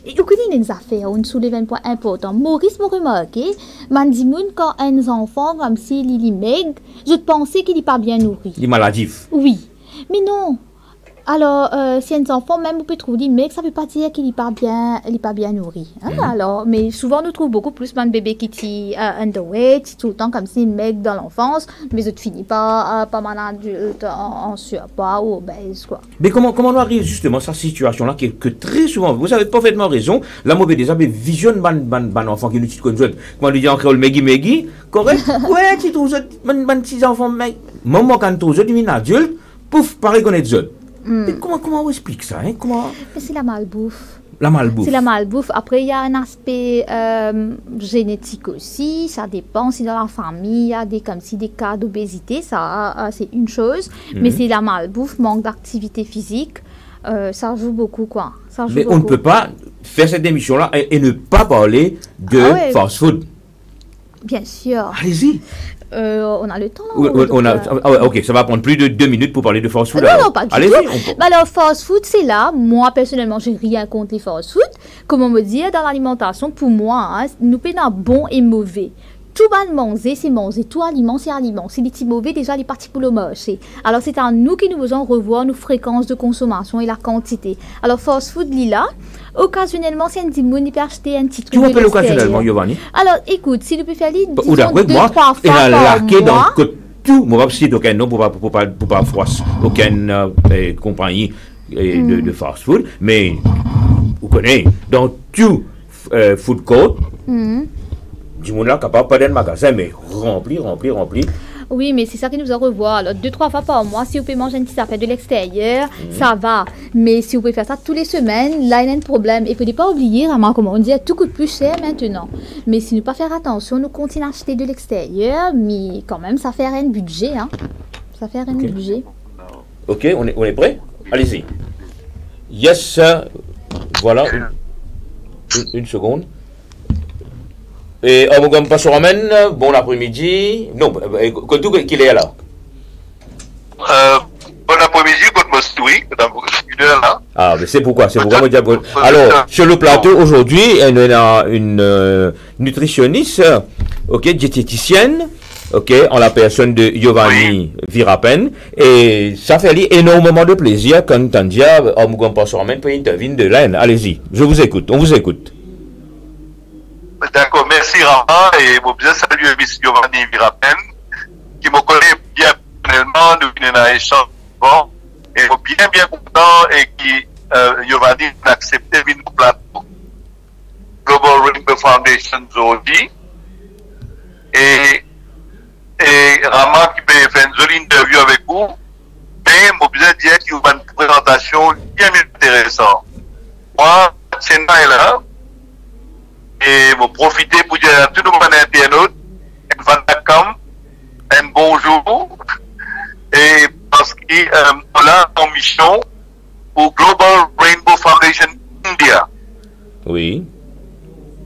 et on connaît des affaires, on soulève un point important. Maurice m'a remarqué, Mandimoun, quand un enfant comme si Lily maigre, je pensais qu'il n'est pas bien nourri. Il est maladif. Oui, mais non. Alors, si un enfant, même on peut trouver mais ça ne veut pas dire qu'il n'est pas bien nourri. Hein? Alors, mais souvent, nous trouvons beaucoup plus un bébé qui est underweight, tout le temps comme si maigre dans l'enfance, mais ça ne finit pas mal adulte en surpoids ou obèse, quoi. Mais comment on arrive justement à cette situation-là que très souvent, vous avez parfaitement raison, la mauvaise des abeilles visionne ban enfant qui nous dit comme ça, comment on dit en créole meggy, correct? Ouais, si tous ban petits enfants, maman quand tous autres, ils adulte, pouf, pareil qu'on est des Mais comment on explique ça, hein? C'est la malbouffe. La malbouffe. C'est la malbouffe. Après, il y a un aspect génétique aussi. Ça dépend si dans la famille, il y a des cas d'obésité. Ça, c'est une chose. Mais c'est la malbouffe, manque d'activité physique. Ça joue beaucoup, quoi. Mais on ne peut pas faire cette émission-là et ne pas parler de fast-food. Bien sûr. Allez-y. On a le temps, là? Ok, ça va prendre plus de 2 minutes pour parler de fast-food. Non, pas du tout. Alors, fast-food, c'est là. Moi, personnellement, je n'ai rien contre les fast-food. Comment me dire, dans l'alimentation, pour moi, hein, nous payons bon et mauvais. Tout mal manger, c'est manger. Tout aliment, c'est aliment. Si les petits mauvais, déjà, les parties pour le marché. Alors, c'est à nous qui nous devons revoir nos fréquences de consommation et la quantité. Alors, fast-food, là, occasionnellement, si un petit monde, il peut acheter un petit truc. Tu m'appelles occasionnellement, Giovanni? Alors, écoute, si tu peux faire les 2-3 fois par mois. Tout, moi, je ne aucun nom pour pas froisser aucune compagnie de fast-food, mais vous connaissez, dans tout food court, du monde là capable pas d'un magasin, mais rempli. Oui, mais c'est ça qui nous a revoir. Alors, 2-3 fois par mois, si vous pouvez manger un petit affaire de l'extérieur, ça va. Mais si vous pouvez faire ça tous les semaines, là, il y a un problème. Et il ne faut pas oublier, comme on dit, tout coûte plus cher maintenant. Mais si nous ne pas faire attention, nous continuons à acheter de l'extérieur, mais quand même, ça fait un budget. Hein. Ça fait un budget. Ok, on est prêt? Allez-y. Yes, voilà. Une seconde. Et on va passer bon après-midi. Non, qu'il est là. Bon après-midi, une heure là. Ah, mais c'est pourquoi. Alors, sur le plateau aujourd'hui, il y a une nutritionniste, diététicienne, en la personne de Giovanni Virapen. Et ça fait énormément de plaisir quand Tandia, on va passer peut intervenir de l'Aisne. Allez-y, on vous écoute. D'accord, merci Rama et mon bien salut M. Giovanni Virapen qui me connaît bien personnellement, nous venons à échange et bien content et qui Giovanni a accepté de venir au plateau Global Rainbow Foundation aujourd'hui et Rama qui peut faire une jolie interview avec vous, mais mais mon besoin de dire qu'il y a une présentation bien intéressante. Moi, c'est là, et je profiter pour dire à tous nos internautes, un bonjour, et parce que là, en mission pour Global Rainbow Foundation India. Oui.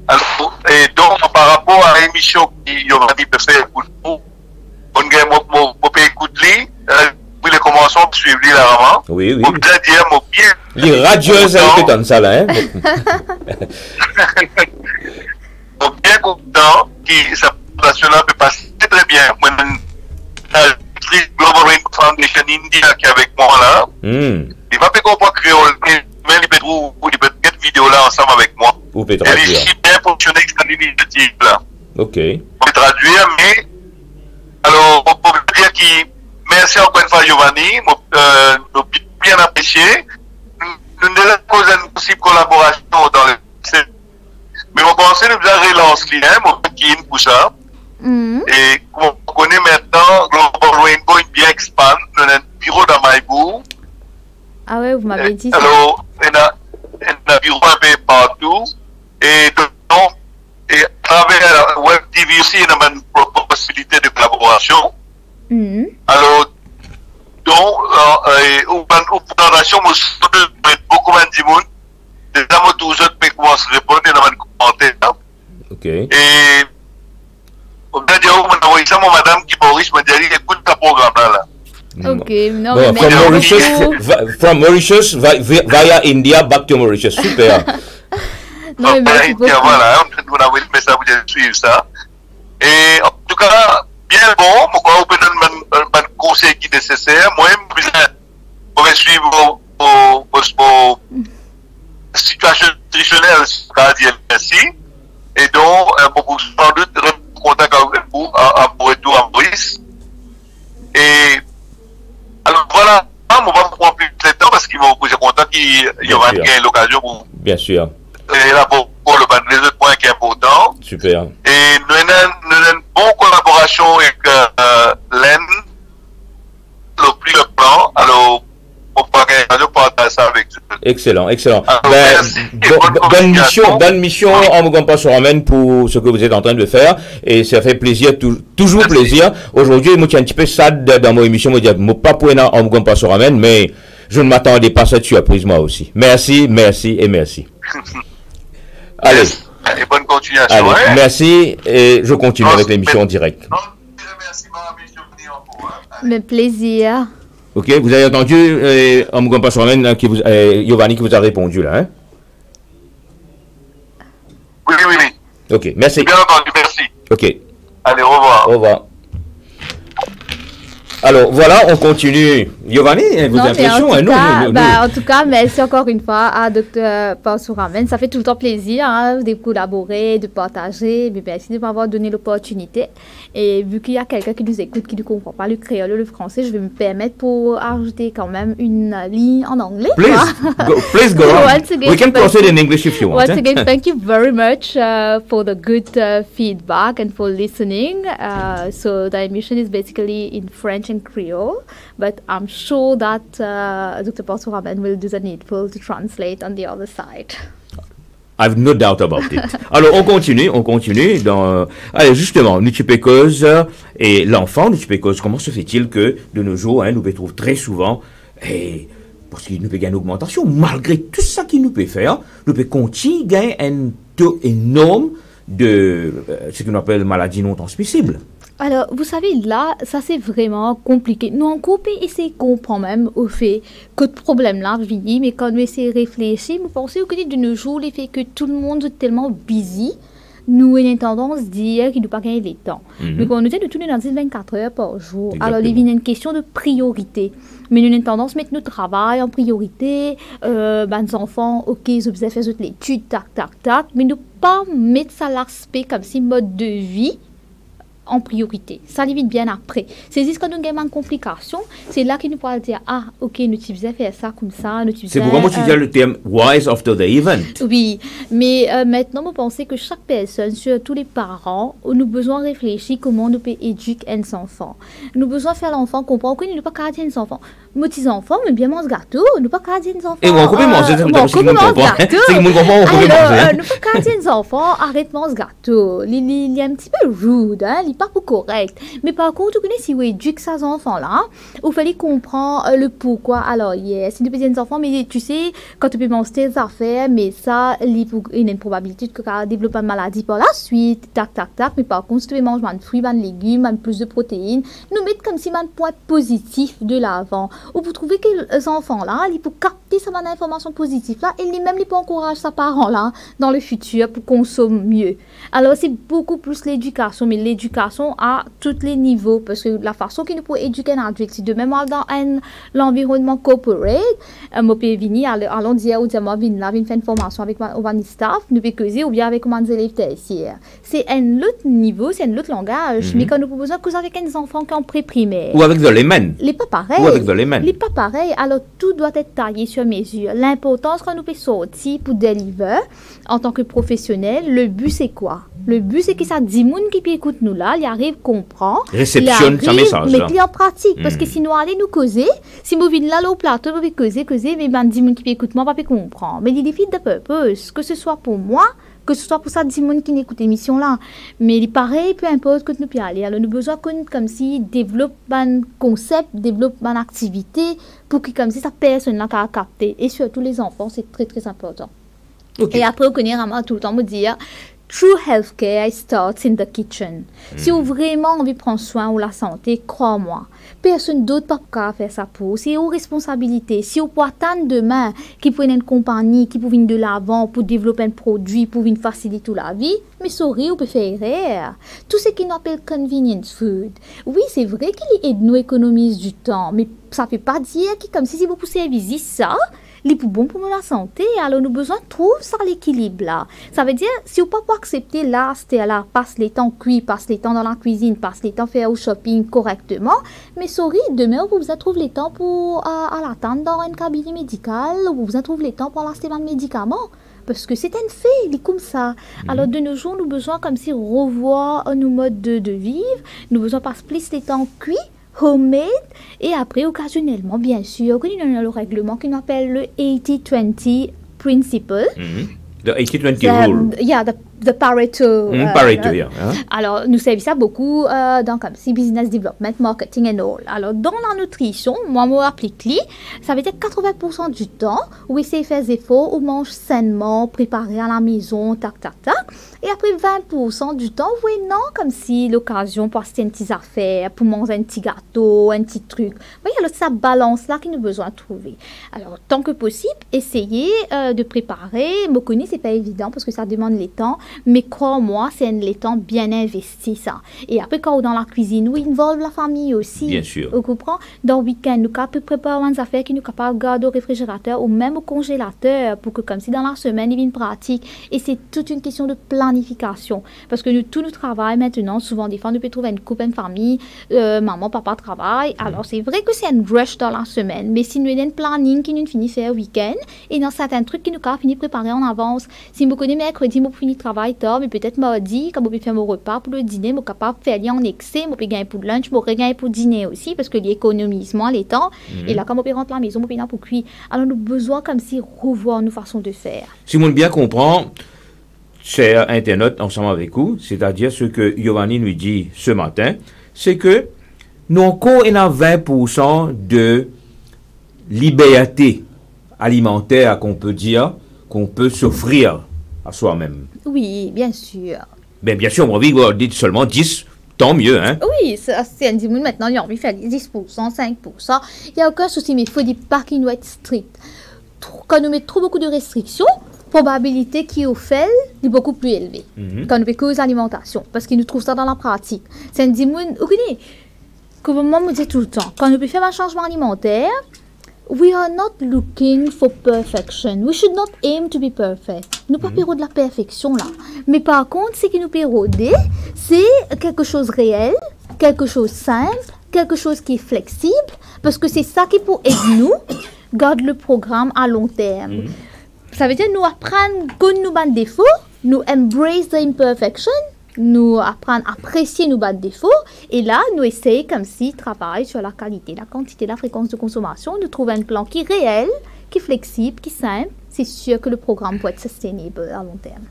Alors, et donc, par rapport à l'émission qui Giovanni peut faire pour nous, on peut écouter, puis les commençons à suivre là avant. Oui, oui. Pour bien dire, bien. Les radieuses, elles étaient dans ça là, hein. Bien content que cette présentation-là peut passer très bien. Moi, Global Rainbow Foundation India qui est avec moi là, il va pas comprendre créole, mais il peut trouver cette vidéo là ensemble avec moi. Vous pouvez Elle traduire. est si bien fonctionnée que cette initiative là. Ok. On peut traduire, mais alors on peut dire que merci encore une fois Giovanni, nous bien apprécié. Nous avons posé une possible collaboration dans le mais on commence à nous relancer client pour ça. Et comme on connaît maintenant, Global Rainbow bien expand, nous avons un bureau dans Maïbou. Ah ouais, vous m'avez dit ça. Alors, on a un bureau un peu partout. Et donc, et à travers la Web TV aussi, on a une possibilité de collaboration. Alors, donc, au présentation, beaucoup de monde. Des amis tous autres peuvent commencer à répondre dans les commentaires. Ok. Et on a dit, on a envoyé ça à mon madame qui Boris m'a dit, écoute ta programme là. Ok, non, Bon, mais from merci Mauritius, beaucoup. from Mauritius via India back to Mauritius. Super. Non, mais merci beaucoup. Voilà, on a envoyé le message pour suivre ça. Et en tout cas, bien bon, pourquoi on peut donner un conseil qui est nécessaire. Moi-même, je vais suivre vos situation nutritionnelle, c'est-à-dire merci. Et donc, beaucoup sans doute contact avec vous à retour à Maurice. Et alors voilà, on va prendre plus de temps parce qu'il j'ai content qu'il y aura l'occasion pour. Bien sûr. Et là, pour les autres points qui sont importants. Super. Et nous avons une bonne collaboration avec l'EN, le plus le plan. Alors, on va partager ça avec vous. Excellent, excellent. Alors, bonne mission, on me pas se ramène pour ce que vous êtes en train de faire et ça fait plaisir, toujours plaisir. Aujourd'hui, moi, je suis un petit peu sad dans mon émission, je ne pas pour on me pas se ramène, mais je ne m'attendais pas à cette surprise moi aussi. Merci, merci et merci. Allez. Et bonne continuation. Allez, hein? merci et je continue avec l'émission en direct. Merci, Mais plaisir. Ok, vous avez entendu, on me pas se ramène, Giovanni qui vous a répondu là, hein? Oui. Ok, merci. Bien entendu, merci. Ok. Allez, au revoir. Au revoir. Alors voilà, on continue. Giovanni, vos impressions, en tout cas, merci encore une fois à Dr. Pansouramen. Ça fait tout le temps plaisir de collaborer, de partager. Mais merci de m'avoir donné l'opportunité. Et vu qu'il y a quelqu'un qui nous écoute, qui ne comprend pas le créole ou le français, je vais me permettre pour ajouter quand même une ligne en anglais. Please go on. We can proceed in English if you want. Once again, thank you very much for the good feedback and for listening. So the emission is basically in French and Creole, but I'm sure that Dr. Pansouramen will do the needful to translate on the other side. I've no doubt about it. Alors, on continue dans, allez, justement, Nutipécose et l'enfant Nutipécose, comment se fait-il que, de nos jours, nous le trouvons très souvent, et, parce qu'il nous peut gagner une augmentation, malgré tout ça qu'il nous peut faire, nous peut continuer à gagner un taux énorme de, ce qu'on appelle maladie non transmissible. Alors, vous savez, là, ça c'est vraiment compliqué. Nous, en couple, essayer de comprendre même au fait que le problème-là vient, mais quand nous essayons de réfléchir, nous pensons que de nos jours, le fait que tout le monde est tellement busy, nous avons une tendance à dire qu'il ne peut pas gagner le temps. Mais quand nous sommes de tourner dans 24 heures par jour, exactement. Alors il y a une question de priorité. Mais nous avons une tendance à mettre notre travail en priorité, nos enfants, ok, ils ont besoin de faire l'étude, tac, mais ne pas mettre ça l'aspect comme si mode de vie en priorité. Ça limite bien après. C'est juste quand nous avons une complication, c'est là qu'il nous pourra dire, ah, ok, nous devons faire ça comme ça, nous devons... C'est pourquoi moi tu dis le terme wise after the event. Oui, mais maintenant, vous pensez que chaque personne, surtout les parents, nous avons besoin de réfléchir comment nous pouvons éduquer un enfant. Nous avons besoin de faire l'enfant comprendre que nous ne pouvons pas garder un enfant. Mes petits enfants, mais bien manger gâteau, nous pas qu'à dire aux enfants. Et on peut manger, c'est bon, ce que nous comprend. C'est que nous comprend, on peut manger. Nous pas qu'à dire aux enfants, arrête manger gâteau. Il est un petit peu rude, hein, il est pas pour correct. Mais par contre, tu connais si vous éduquez ces enfants-là, il fallait comprendre le pourquoi. Alors, c'est des petits enfants, mais tu sais, quand tu peux manger tes affaires, mais ça, il y a une probabilité que tu développes une maladie par la suite, tac. Mais par contre, si tu veux manger des fruits, des légumes, plus de protéines, nous mettons comme si un point positif de l'avant. Ou pour trouver que les enfants-là, ils peuvent capter cette information positive-là et même ils peuvent encourager ses parents-là dans le futur pour consommer mieux. Alors, c'est beaucoup plus l'éducation, mais l'éducation à tous les niveaux, parce que la façon qu'ils nous peuvent éduquer un adulte, c'est de même dans l'environnement corporate, moi, je peux venir, allons dire, moi, je viens faire une formation avec mon staff, nous pouvons causer, ou bien avec mes élèves tertiaires. C'est un autre niveau, c'est un autre langage, mais quand nous proposons de causer avec des enfants qui ont pré-primaire. Ou avec de l'émen. Les pas pareil. Ou avec de l'émen. Les pas pareil. Alors, tout doit être taillé sur mesure. L'importance quand nous pouvons sortir pour deliver en tant que professionnel, le but c'est quoi? Le but c'est que ça dit moun qui peut écouter nous là, il arrive comprend, réceptionne son message. Mais en pratique, parce que sinon aller nous causer, si nous venons là au plateau, nous causer, mais ben dit moun qui peut écouter moi, pas peut comprendre. Mais il défie de purpose, que ce soit pour moi, que ce soit pour ça 10 personnes qui n'écoutent l'émission là. Mais il est pareil, peu importe que nous puissions aller. Alors nous avons besoin comme si développe un concept, développe une activité pour que comme si ça personne là a capté. Et surtout les enfants, c'est très très important. Okay. Et après, on connaît vraiment tout le temps me dire true healthcare starts in the kitchen. Si vous vraiment envie de prendre soin de la santé, crois-moi, personne d'autre ne peut faire ça pour vous. C'est vos responsabilités. Si vous pouvez attendre demain qui prennent une compagnie qui peut venir de l'avant pour développer un produit, pour venir faciliter la vie, mais sorry, vous pouvez faire erreur. Tout ce qu'on appelle convenience food. Oui, c'est vrai qu'il aide nous économiser du temps, mais ça ne veut pas dire que comme si vous poussez visiter ça, les plus bon pour la santé, alors nous avons besoin de trouver ça l'équilibre là. Ça veut dire, si vous ne pouvez pas accepter là, c'était là, passe les temps cuits, passe les temps dans la cuisine, passe les temps faire au shopping correctement, mais sorry, demain vous vous trouver les temps pour à l'attendre dans un cabinet médical, ou vous trouver les temps pour l'acheter un médicament. Parce que c'est un fait, il est comme ça. Alors, de nos jours, nous avons besoin comme si revoir nos modes de vivre, nous avons besoin de passer plus les temps cuits, homemade, et après, occasionnellement, bien sûr, il y a le règlement qu'on appelle le 80-20 principle. The 80-20 rule. Yeah, the Pareto. Pareto, yeah. Alors, nous servons ça beaucoup dans comme si business development, marketing and all. Alors, dans la nutrition, moi, applique-li, ça veut dire 80% du temps, où essayer de faire des efforts, où mange sainement, préparer à la maison, tac. Et après 20% du temps, oui, non, comme si l'occasion pour acheter une petite affaire, pour manger un petit gâteau, un petit truc. Vous voyez, alors c'est sa balance-là qu'il nous besoin de trouver. Alors, tant que possible, essayez de préparer. Me connais, c'est pas évident parce que ça demande les temps, mais crois-moi, c'est un temps bien investi, ça. Et après, quand on est dans la cuisine, oui, involve la famille aussi. Bien sûr. Vous comprenez? Dans le week-end, nous pouvons préparer des affaires qui nous capables de garder au réfrigérateur ou même au congélateur pour que, comme si dans la semaine, il y ait une pratique. Et c'est toute une question de planification. Parce que tout nous travail maintenant, souvent, des fois, nous pouvons trouver une couple, une famille, maman, papa travaille. Alors, c'est vrai que c'est un rush dans la semaine, mais si nous avons un planning qui nous finit faire au week-end, et dans certains trucs qui nous avons fini de préparer en avance, si vous connaissez mercredi, je finis de travail tard, mais peut-être mardi, quand je peux faire mon repas pour le dîner, je suis capable de faire en excès, je peux gagner pour le lunch, je peux gagner pour le dîner aussi, parce que l'économie, les temps, et là, quand je peux rentrer à la maison, je peux pour cuire. Alors, nous avons besoin comme si revoir nos façons de faire. Si on bien comprend, cher internaute, ensemble avec vous, c'est-à-dire ce que Giovanni nous dit ce matin, c'est que nous encore il y a 20% de liberté alimentaire qu'on peut dire, qu'on peut s'offrir à soi-même. Oui, bien sûr. Ben, bien sûr, on a envie de dire seulement 10, tant mieux, hein? Oui, c'est un dimanche maintenant, il y a envie de faire 10%, 5%. Il n'y a aucun souci, mais il faut dire pas qu'il doit être strict. Quand nous mettons trop beaucoup de restrictions, probabilité qui au fait est beaucoup plus élevée quand nous fait cause alimentation parce qu'ils nous trouvent ça dans la pratique. C'est un dimanche, comme moi me dit tout le temps, quand nous faire un changement alimentaire, we are not looking for perfection. We should not aim to be perfect. Nous pas péro de la perfection là. Mais par contre, ce qui nous péroder, c'est quelque chose de réel, quelque chose de simple, quelque chose qui est flexible, parce que c'est ça qui peut aider nous garder le programme à long terme. Ça veut dire nous apprendre que nous avons des défauts, nous embrace the imperfection, nous apprendre à apprécier nos bas défauts. Et là, nous essayons comme si travailler sur la qualité, la quantité, la fréquence de consommation. Nous trouvons un plan qui est réel, qui est flexible, qui est simple. C'est sûr que le programme peut être sustainable à long terme.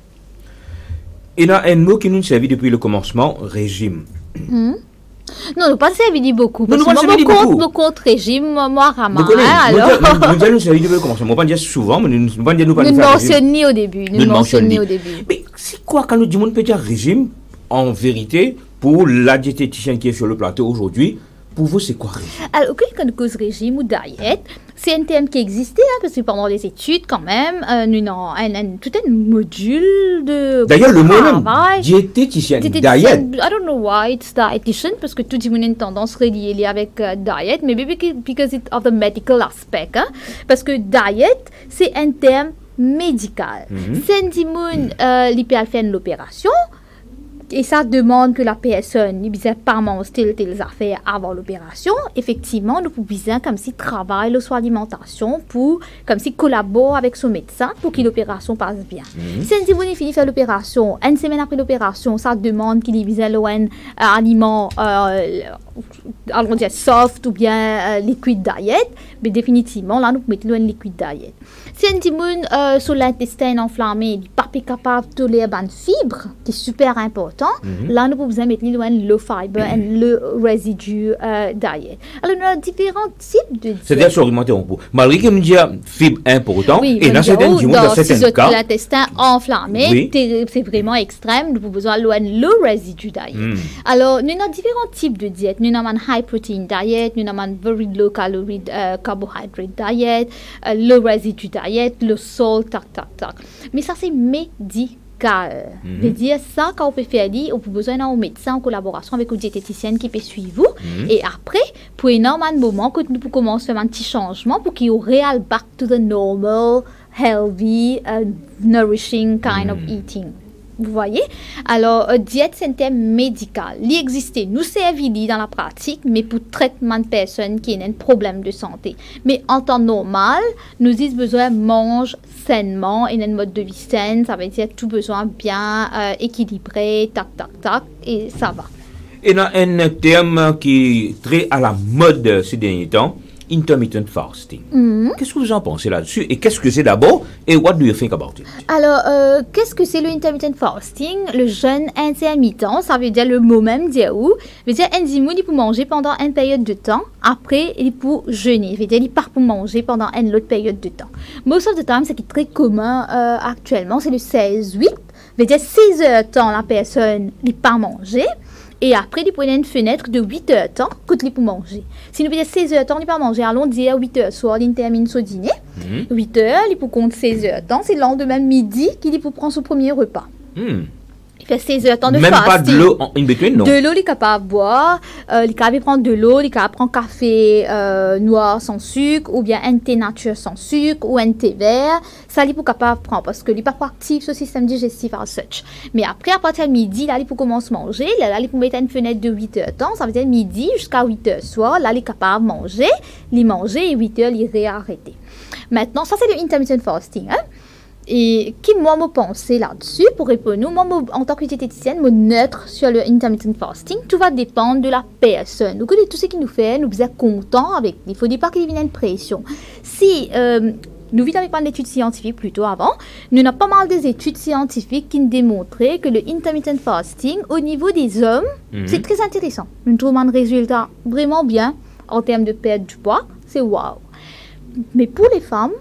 Il y a un mot qui nous servi depuis le commencement, régime. Non, nous pas servi beaucoup. Nous Parce pas servi que beaucoup. mon compte régime, moi, Rama. Nous Alors, nous servi depuis le commencement. Nous ne pas dire souvent, mais nous pas dire nous pas nous ne faire mentionnons régime. ni au début. Nous Nous ne ne mentionnons ni mentionnons au ni. début. Mais c'est quoi quand nous disons on peut dire régime, en vérité, pour la diététicienne qui est sur le plateau aujourd'hui, pour vous, c'est quoi régime? Alors, quand on cause régime ou diète, c'est un terme qui existait, parce que pendant les études, quand même, nous avons tout un module de D'ailleurs, le mot même, travail. diététicienne, Diététicienne, diète. I don't know why it's dietitian, parce que tout le monde a une tendance reliée avec diet, mais because it's of the medical aspect. Hein? Parce que diet, c'est un terme médical. C'est un dimoun, faire l'opération, et ça demande que la personne ne puisse pas manger telles affaires avant l'opération. Effectivement, nous pouvons comme si travailler sur l'alimentation pour comme si collaborer avec son médecin pour que l'opération passe bien. Si on finit faire l'opération, une semaine après l'opération, ça demande qu'il puisse un aliment allons dire soft ou bien liquid diet, mais définitivement là nous mettons un liquid diet. Si un dimoun sur l'intestin enflammé, il n'est pas capable de tolérer une fibre, qui est super important, là, nous pouvons mettre le low fiber et le residue diet. Alors, nous avons différents types de diètes. C'est-à-dire, sur interrompu. Malgré que nous disons fibre important, oui, et dans certains cas, l'intestin enflammé, oui. c'est vraiment extrême, nous pouvons avoir le low residue diet. Alors, nous avons différents types de diètes. Nous avons un high protein diet, nous avons un very low calorie carbohydrate diet, low residue diet, le salt, tac. Mais ça, c'est médical. C'est-à-dire, ça, quand on peut faire, on peut besoin d'un médecin en collaboration avec une diététicienne qui peut suivre vous. Et après, pour un moment que nous pouvons commencer à faire un petit changement pour qu'il y ait réel back to the normal, healthy, nourishing kind of eating. Vous voyez? Alors, diète, c'est un terme médical. Il existe, nous servit dans la pratique, mais pour traitement de personnes qui ont un problème de santé. Mais en temps normal, nous avons besoin de manger sainement et un mode de vie sain. Ça veut dire tout besoin bien équilibré, tac, et ça va. Il y a un terme qui est très à la mode ces derniers temps, intermittent fasting. Qu'est-ce que vous en pensez là-dessus? Et qu'est-ce que c'est d'abord? Et what do you think about it? Alors, qu'est-ce que c'est le intermittent fasting? Le jeûne intermittent, ça veut dire le mot même dire où? Veut dire un dimoun, il peut manger pendant une période de temps. Après, il peut jeûner. Veut dire il part pour manger pendant une autre période de temps. Most of the time, ce qui est très commun actuellement, c'est le 16-8. Veut dire 6 heures de temps, la personne il part manger. Et après, il prenait une fenêtre de 8 heures de temps que il peut manger. Si nous faisons 16 heures de temps, il peut manger. Allons dire 8 heures soir, il termine son dîner. 8 heures, il peut compter 16 heures de temps. C'est le lendemain midi qu'il peut prendre son premier repas. Il fait 16 heures de temps de même fasting. Même pas de l'eau in between, non? De l'eau, il est capable de boire. Il est capable de prendre de l'eau. Il est capable de prendre café noir sans sucre, ou bien un thé nature sans sucre, ou un thé vert. Ça, il est capable de prendre parce que il n'est pas actif sur le système digestif as such. Mais après, à partir de midi, là, il peut commencer à manger. Là, il peut mettre une fenêtre de 8 heures de temps. Ça veut dire midi jusqu'à 8 heures soir. Là, il est capable de manger. Il mange et 8 heures, il réarrêter. Maintenant, ça, c'est le intermittent fasting. Hein? Et qui, moi, me pensais là-dessus pour répondre, moi, en tant que diététicienne, me neutre sur le intermittent fasting, tout va dépendre de la personne. Donc, tout ce qui nous fait, nous sommes contents avec. Il ne faut pas qu'il y ait une pression. Si nous n'avons pas d'études scientifiques plutôt avant, nous avons pas mal des études scientifiques qui nous démontraient que le intermittent fasting, au niveau des hommes, c'est très intéressant. Nous trouvons un résultat vraiment bien en termes de perte du poids. C'est wow. Mais pour les femmes,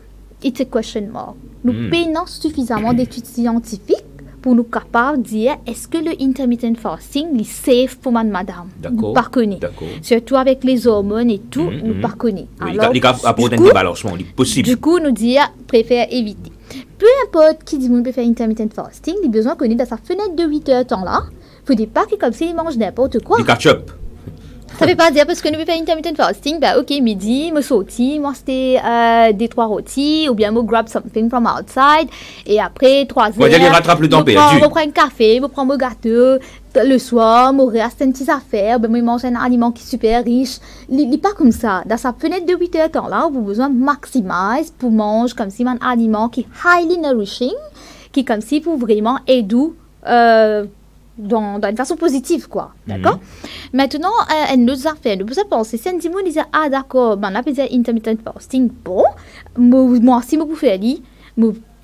it's a question mark. Nous payons suffisamment d'études scientifiques pour nous capables de dire est-ce que le intermittent fasting est safe pour madame? Nous ne connaissons pas. Surtout avec les hormones et tout, nous ne connaissons pas. Alors, il y a un débalancement, il est possible. Du coup, nous disons préfère éviter. Peu importe qui dit qu'on peut faire intermittent fasting, il a besoin de connaître dans sa fenêtre de 8 heures temps là. Il ne faut pas que comme ça, il mange n'importe quoi. Du ketchup. Ça ne veut pas dire parce que nous faisons intermittent fasting, ben ok, midi, me sautis, moi c'était des 3 rôtis, ou bien me grab something from outside, et après 3 heures, il rattrape le temps perdu. Je prends un café, je prends mon gâteau, le soir, je reste une petite affaire, je mange un aliment qui est super riche. Il n'est pas comme ça. Dans sa fenêtre de 8 heures temps là, vous avez besoin de maximiser pour manger comme si un aliment qui est highly nourishing, qui est comme si pour vraiment aider dans une façon positive, quoi. D'accord? Maintenant, une autre affaire, nous pouvons penser, si on disait, ah d'accord, ben là, peut dire intermittent fasting, bon, moi, si je peux faire,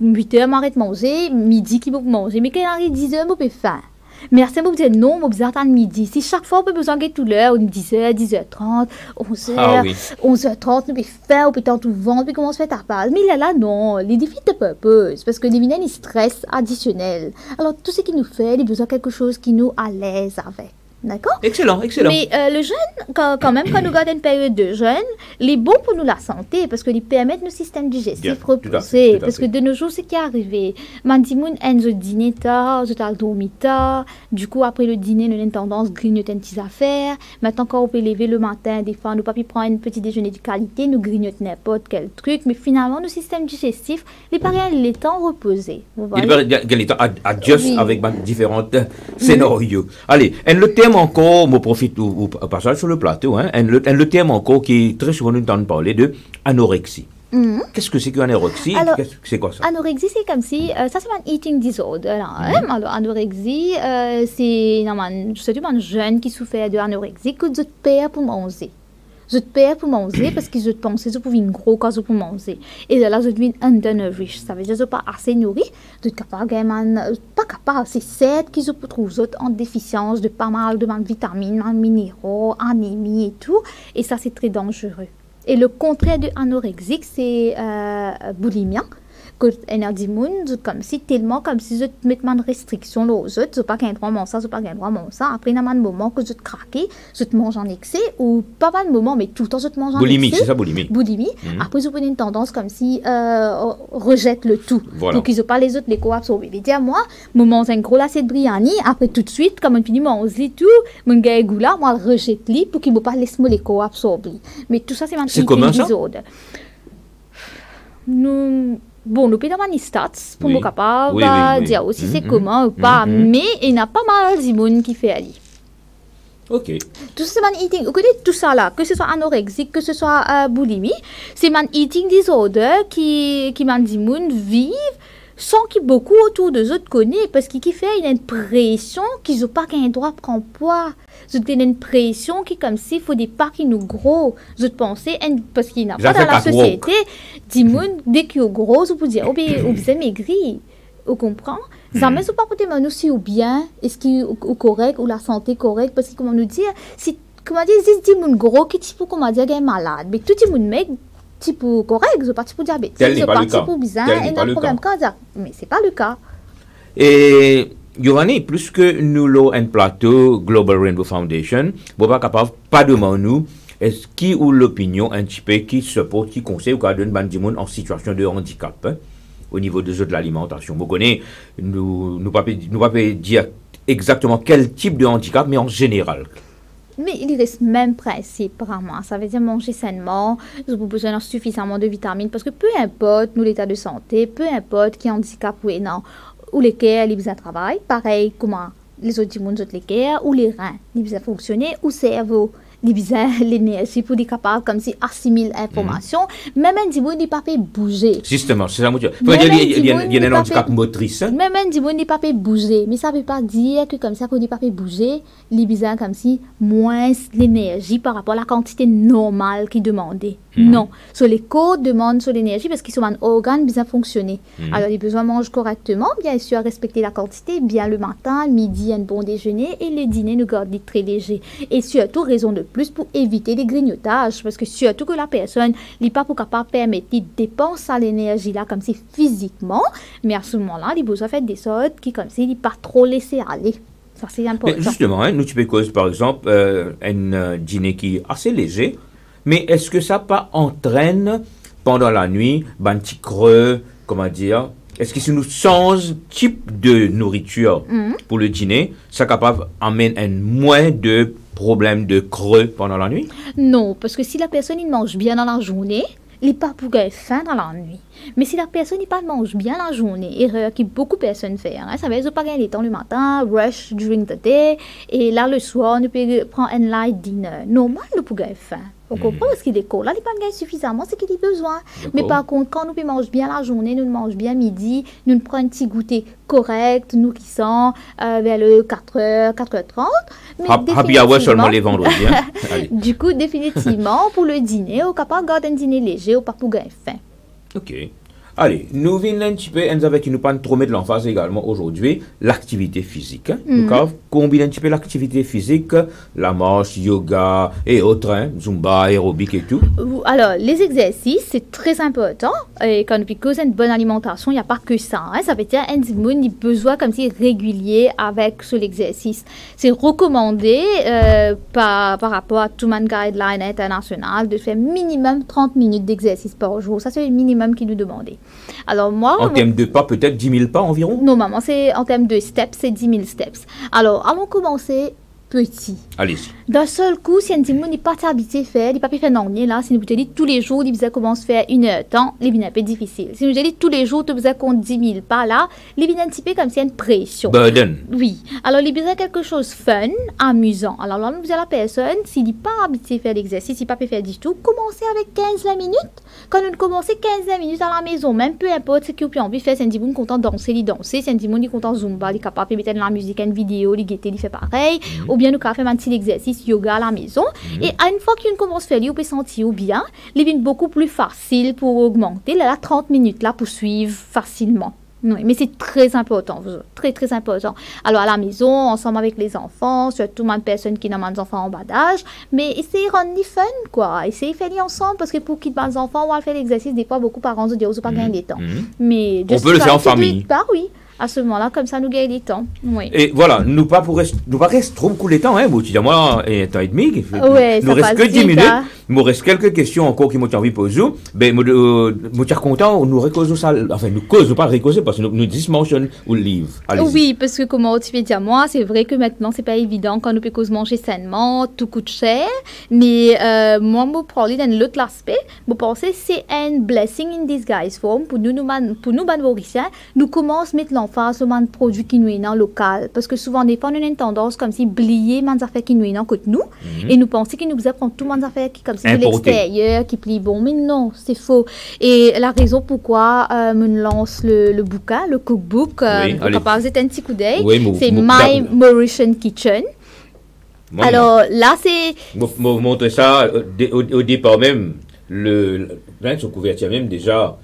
8 heures, m'arrête manger, midi, qui peut manger, mais quand il arrive 10 heures, je peux faire. Mais si vous dites non, je vais attendre midi. Si chaque fois, on peut besoin de tout l'heure, 10h, 10h30, 11h, 11h30, on peut faire, on peut tant tout vendre, puis comment se fait ta base. Mais là, non, les défis de purpose, parce que les vilains, ils stress additionnel. Alors, tout ce qui nous fait, il a besoin de quelque chose qui nous à l'aise avec. D'accord? Excellent. Mais le jeûne, quand même, quand nous gardons une période de jeûne, il est bon pour nous la santé, parce qu'il permet nos systèmes digestifs repousser. Parce que de nos jours, ce qui est arrivé, Mandimoun, on dîner tard, on dormi tard, du coup, après le dîner, nous avons tendance à grignoter une petite affaire. Maintenant, quand on peut lever le matin, des fois, nous pas prendre un petit déjeuner de qualité, nous grignotons n'importe quel truc, mais finalement, nos systèmes digestifs, les parents, les temps reposés. Les temps adjustent avec différents scénarios. Allez, le thème encore, je profite au passage sur le plateau, le terme encore qui très souvent nous entend parler de anorexie. Qu'est-ce que c'est qu'une anorexie? C'est quoi ça? Anorexie, c'est comme si, ça c'est un eating disorder. Alors, anorexie, c'est surtout un jeune qui souffre de anorexie que je perds pour manger. Je perds pour manger parce que je pense que je peux être gros quand je peux manger. Et là, je deviens undernourished. Ça veut dire que je ne suis pas assez nourri. Je suis capable, pas capable. C'est certes que je peux trouver en déficience de pas mal de vitamines, minéraux, anémie et tout. Et ça, c'est très dangereux. Et le contraire de anorexique, c'est boulimie. Que énergie comme si je te mets une restriction aux autres, je pas qu'un droit à ça, je pas qu'un droit à ça. Après, il y a un moment que je te craque, je te mange en excès, ou pas mal de moments, mais tout le temps je te mange en boulimie, excès. C'est ça, boulimie. Après, je prends une tendance comme si rejette le tout. Voilà. Donc, ils n'ont pas les autres, les co-absorbés. Mais dis à moi, je mange un gros lacet de biryani, après tout de suite, comme on finit de manger tout, mon gars goula, moi, je rejette lui pour qu'il ne me pas laisser les co-absorbés. Mais tout ça, c'est un C'est comment ça? Bon, nous payons des stats pour nous capables de dire aussi c'est comment ou pas, mais il y a pas mal de monde qui fait aller. Ok. Tout ça, c'est un eating. Vous connaissez tout ça là, que ce soit anorexique, que ce soit boulimie, c'est un eating disorder qui m'a dit vivent sans que beaucoup autour de eux connaissent, parce qu'il fait une pression qu'ils n'ont pas qu'un droit de prendre poids. Ils ont une pression qui comme s'il faut des pas qui nous gros. Je pensais, parce qu'il n'y a pas dans la société, dès qu'il est gros, vous pouvez dire, oh, vous êtes maigri. Vous comprenez? Jamais ne pas porter nous si ou bien, est-ce qu'il est correct, ou la santé correcte, parce que comment nous dire, si, comment dire, si vous gros, qui type, comment dire, est malade, mais tout le monde maigre, type correct, je pas type diabétique, je pas type bizarre, et un problème cardiaque. Mais c'est pas le cas. Et Giovanni, plus que nous l'avons un plateau Global Rainbow Foundation, vous pas capable pas demander nous est-ce qui ou l'opinion un petit peu qui support, qui conseille ou qui donne ban monde en situation de handicap au niveau de l'alimentation. Vous connaissez, nous pas dire exactement quel type de handicap, mais en général. Mais il reste même principe, vraiment. Ça veut dire manger sainement, nous avons besoin de suffisamment de vitamines, parce que peu importe nous l'état de santé, peu importe qui handicap ou non, ou lesquels ils besoin de travail, pareil comment les autres lesquels, ou les reins, ils besoin fonctionner, ou le cerveau, ils besoin l'énergie pour être capable comme si assimiler l'information, même un dimanche n'est pas fait bouger. Justement, c'est ça mon Dieu. Il y a un handicap motrice. Même un dimanche n'est pas fait bouger, mais ça ne veut pas dire que comme ça qu'on n'est pas fait bouger, les besoin comme si moins l'énergie par rapport à la quantité normale qu'ils demandaient. Non, sur les corps demandent sur l'énergie parce qu'ils sont un organe bien fonctionner. Alors les besoins mangent correctement, bien sûr respecter la quantité, bien le matin, le midi un bon déjeuner et le dîner nous garder très léger. Et surtout raison de plus pour éviter les grignotages parce que surtout que la personne n'est pas pour capable permettre de dépenser à l'énergie là comme si physiquement, mais à ce moment-là, il besoin faire des sortes qui comme si il pas trop laisser aller. Ça c'est important. Mais justement, nous tu peux causer par exemple un dîner qui est assez léger. Mais est-ce que ça pas entraîne pendant la nuit un petit creux, comment dire, est-ce que si nous changeons type de nourriture pour le dîner, ça capable amène un moins de problèmes de creux pendant la nuit? Non, parce que si la personne il mange bien dans la journée, il n'est pas pour gagner faim dans la nuit. Mais si la personne n'est pas mange bien la journée, erreur que beaucoup de personnes font, ça veut dire pas gagner le temps le matin, rush during the day, et là le soir, on peut prendre un light dinner. Normal, nous pouvons gagner faim. On comprend parce qu'il est court. Là, il n'est pas gagné suffisamment, c'est qu'il a besoin. Mais par contre, quand nous mangeons bien la journée, nous mangeons bien midi, nous prenons un petit goûter correct, nous qui sommes vers le 4h, 4h30. Happy hour seulement les vendredis. Du coup, définitivement, pour le dîner, on est capable de garder un dîner léger, ou pas pour gagner faim. Ok. Allez, nous venons un petit peu, avec nous pas trop mettre l'emphase également aujourd'hui, l'activité physique. Donc, combiner un petit peu l'activité physique, la marche, yoga et autres, zumba, aérobic et tout. Alors, les exercices, c'est très important. Et quand on cause une bonne alimentation, il n'y a pas que ça. Ça veut dire qu'il a besoin comme si régulier avec l'exercice. C'est recommandé par rapport à tout le guideline international de faire minimum 30 minutes d'exercice par jour. Ça, c'est le minimum qui nous demandait. Alors moi... En termes de pas, peut-être 10 000 pas environ? Non, maman, c'est en termes de steps, c'est 10 000 steps. Alors, allons commencer petit. Allez-y. D'un seul coup, si un petit n'est pas habitué à faire, il n'est pas faire non, là, si nous te dit tous les jours, il commence à faire 1 heure de temps, il est un peu difficile. Si nous te dit tous les jours, tu besoin compte 10 000 pas là, il est un petit peu comme si une pression. Burden. Oui. Alors, il besoin quelque chose de fun, amusant. Alors là, nous disons à la personne, s'il n'est pas habitué à faire l'exercice, il n'est pas faire du tout, commencez avec 15 minutes. Quand nous commençons 15 minutes à la maison, même peu importe ce qu'on a envie de faire, c'est un petit peu content de danser, c'est un petit peu content de zumba, il est capable de mettre de la musique, une vidéo, il guetter, il fait pareil. Ou bien nous pouvons faire un petit exercice yoga à la maison. Et à une fois qu'on commence à faire, on peut sentir bien, il est beaucoup plus facile pour augmenter. Là, 30 minutes là pour suivre facilement. Oui, mais c'est très important, très très important. Alors à la maison, ensemble avec les enfants, surtout une personne qui n'a pas d'enfants en bas d'âge, mais essayez de rendre fun, quoi. Essayez de faire ensemble, parce que pour qu'ils les enfants, on va faire l'exercice, des fois beaucoup de parents se disent, pas gagner des temps. Mais on peut le faire en famille. Oui. À ce moment-là, comme ça, nous gagnons du temps. Oui. Et voilà, nous pas rester trop beaucoup de temps, hein, tu dis moi, un temps et demi. Ouais, nous reste que 10 minutes. Il me reste quelques questions encore qui m'ont envie de poser. Ben, je suis content, nous récausons ça, enfin, nous causons pas récauser parce que nous dismensionnons ou le livre. Oui, parce que comment tu veux dire, moi, c'est vrai que maintenant, c'est pas évident quand nous pouvons manger sainement, tout coûte cher. Mais moi, je parler d'un autre aspect. Je pense que c'est un blessing in disguise form pour nous, Mauriciens, nous commençons à mettre l'emphase sur les produits qui nous sont local. Parce que souvent, des fois, on a une tendance comme si oublier les affaires qui nous sont côté nous. Et nous pensons que nous devons prendre toutes les affaires qui comme si de l'extérieur, qui plient bon. Mais non, c'est faux. Et la raison pourquoi on lance le bouquin, le cookbook, capable de un petit coup d'œil, c'est My Mauritian Kitchen. Maman. Alors là, c'est... Montre ça au départ même, sur couverture même déjà,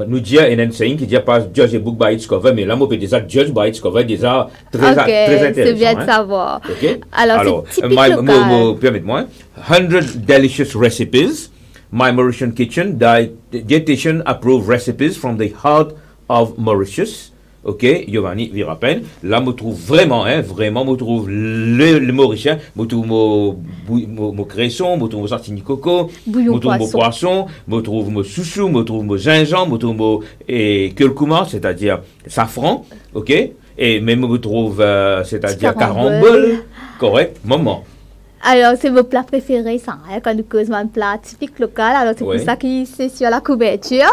nous disons un saying qui dit pas judge a book by its cover, mais là, on peut déjà judge by its cover, déjà très intéressant. C'est bien de savoir. Okay. Alors c'est typique local. Permettez-moi, 100 delicious recipes, My Mauritian Kitchen, dietitian approved recipes from the heart of Mauritius. Ok, Giovanni Virapene. Là, je trouve vraiment, je trouve le Mauricien, je trouve mon cresson, je trouve mon sartini coco, je trouve mon poisson, je trouve mon chouchou, je trouve mon gingembre, je trouve mon curcuma, c'est-à-dire safran, ok, et même je trouve, c'est-à-dire carambole, correct, maman. Alors, c'est vos plats préférés, ça, quand nous causons un plat typique local. Alors, c'est pour ça que c'est sur la couverture.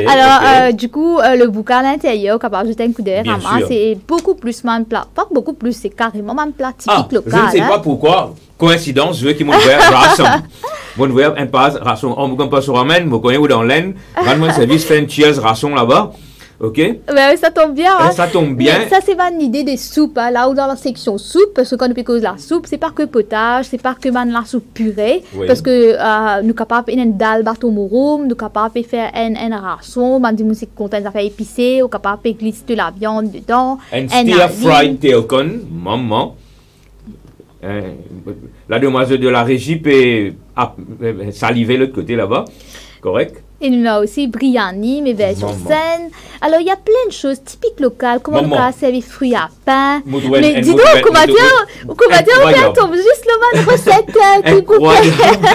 Alors, du coup, le bouquin à l'intérieur, capable de jeter un coup d'œil, c'est beaucoup plus un plat. Pas beaucoup plus, c'est carrément un plat typique local. Je ne sais pas pourquoi. Coïncidence, je veux qu'ils m'ont ouvert ration. Mon ouvert un passe ration. On me pas sur ramène, me connais où dans l'aine. Vraiment, service fait un cheers ration là-bas. Ok. Ben, ça tombe bien. Ça tombe bien. Mais ça, c'est pas une idée des soupes, là où dans la section soupe, parce que quand nous cause la soupe, c'est pas que potage, c'est pas que la soupe purée, parce que nous sommes capables de faire une dalle bateau mouroum, nous sommes capables de faire un ration, nous sommes contents de faire épicé, nous sommes capables de glisser de la viande dedans. Un stir-fried teokon, maman. La demoiselle de la régie peut saliver l'autre côté là-bas, correct? Et nous avons aussi Briani, mais version saine. Alors, il y a plein de choses typiques locales. Comment on peut servir fruits à pain. Mais dis-donc, comment dire, on tombe juste le même recette.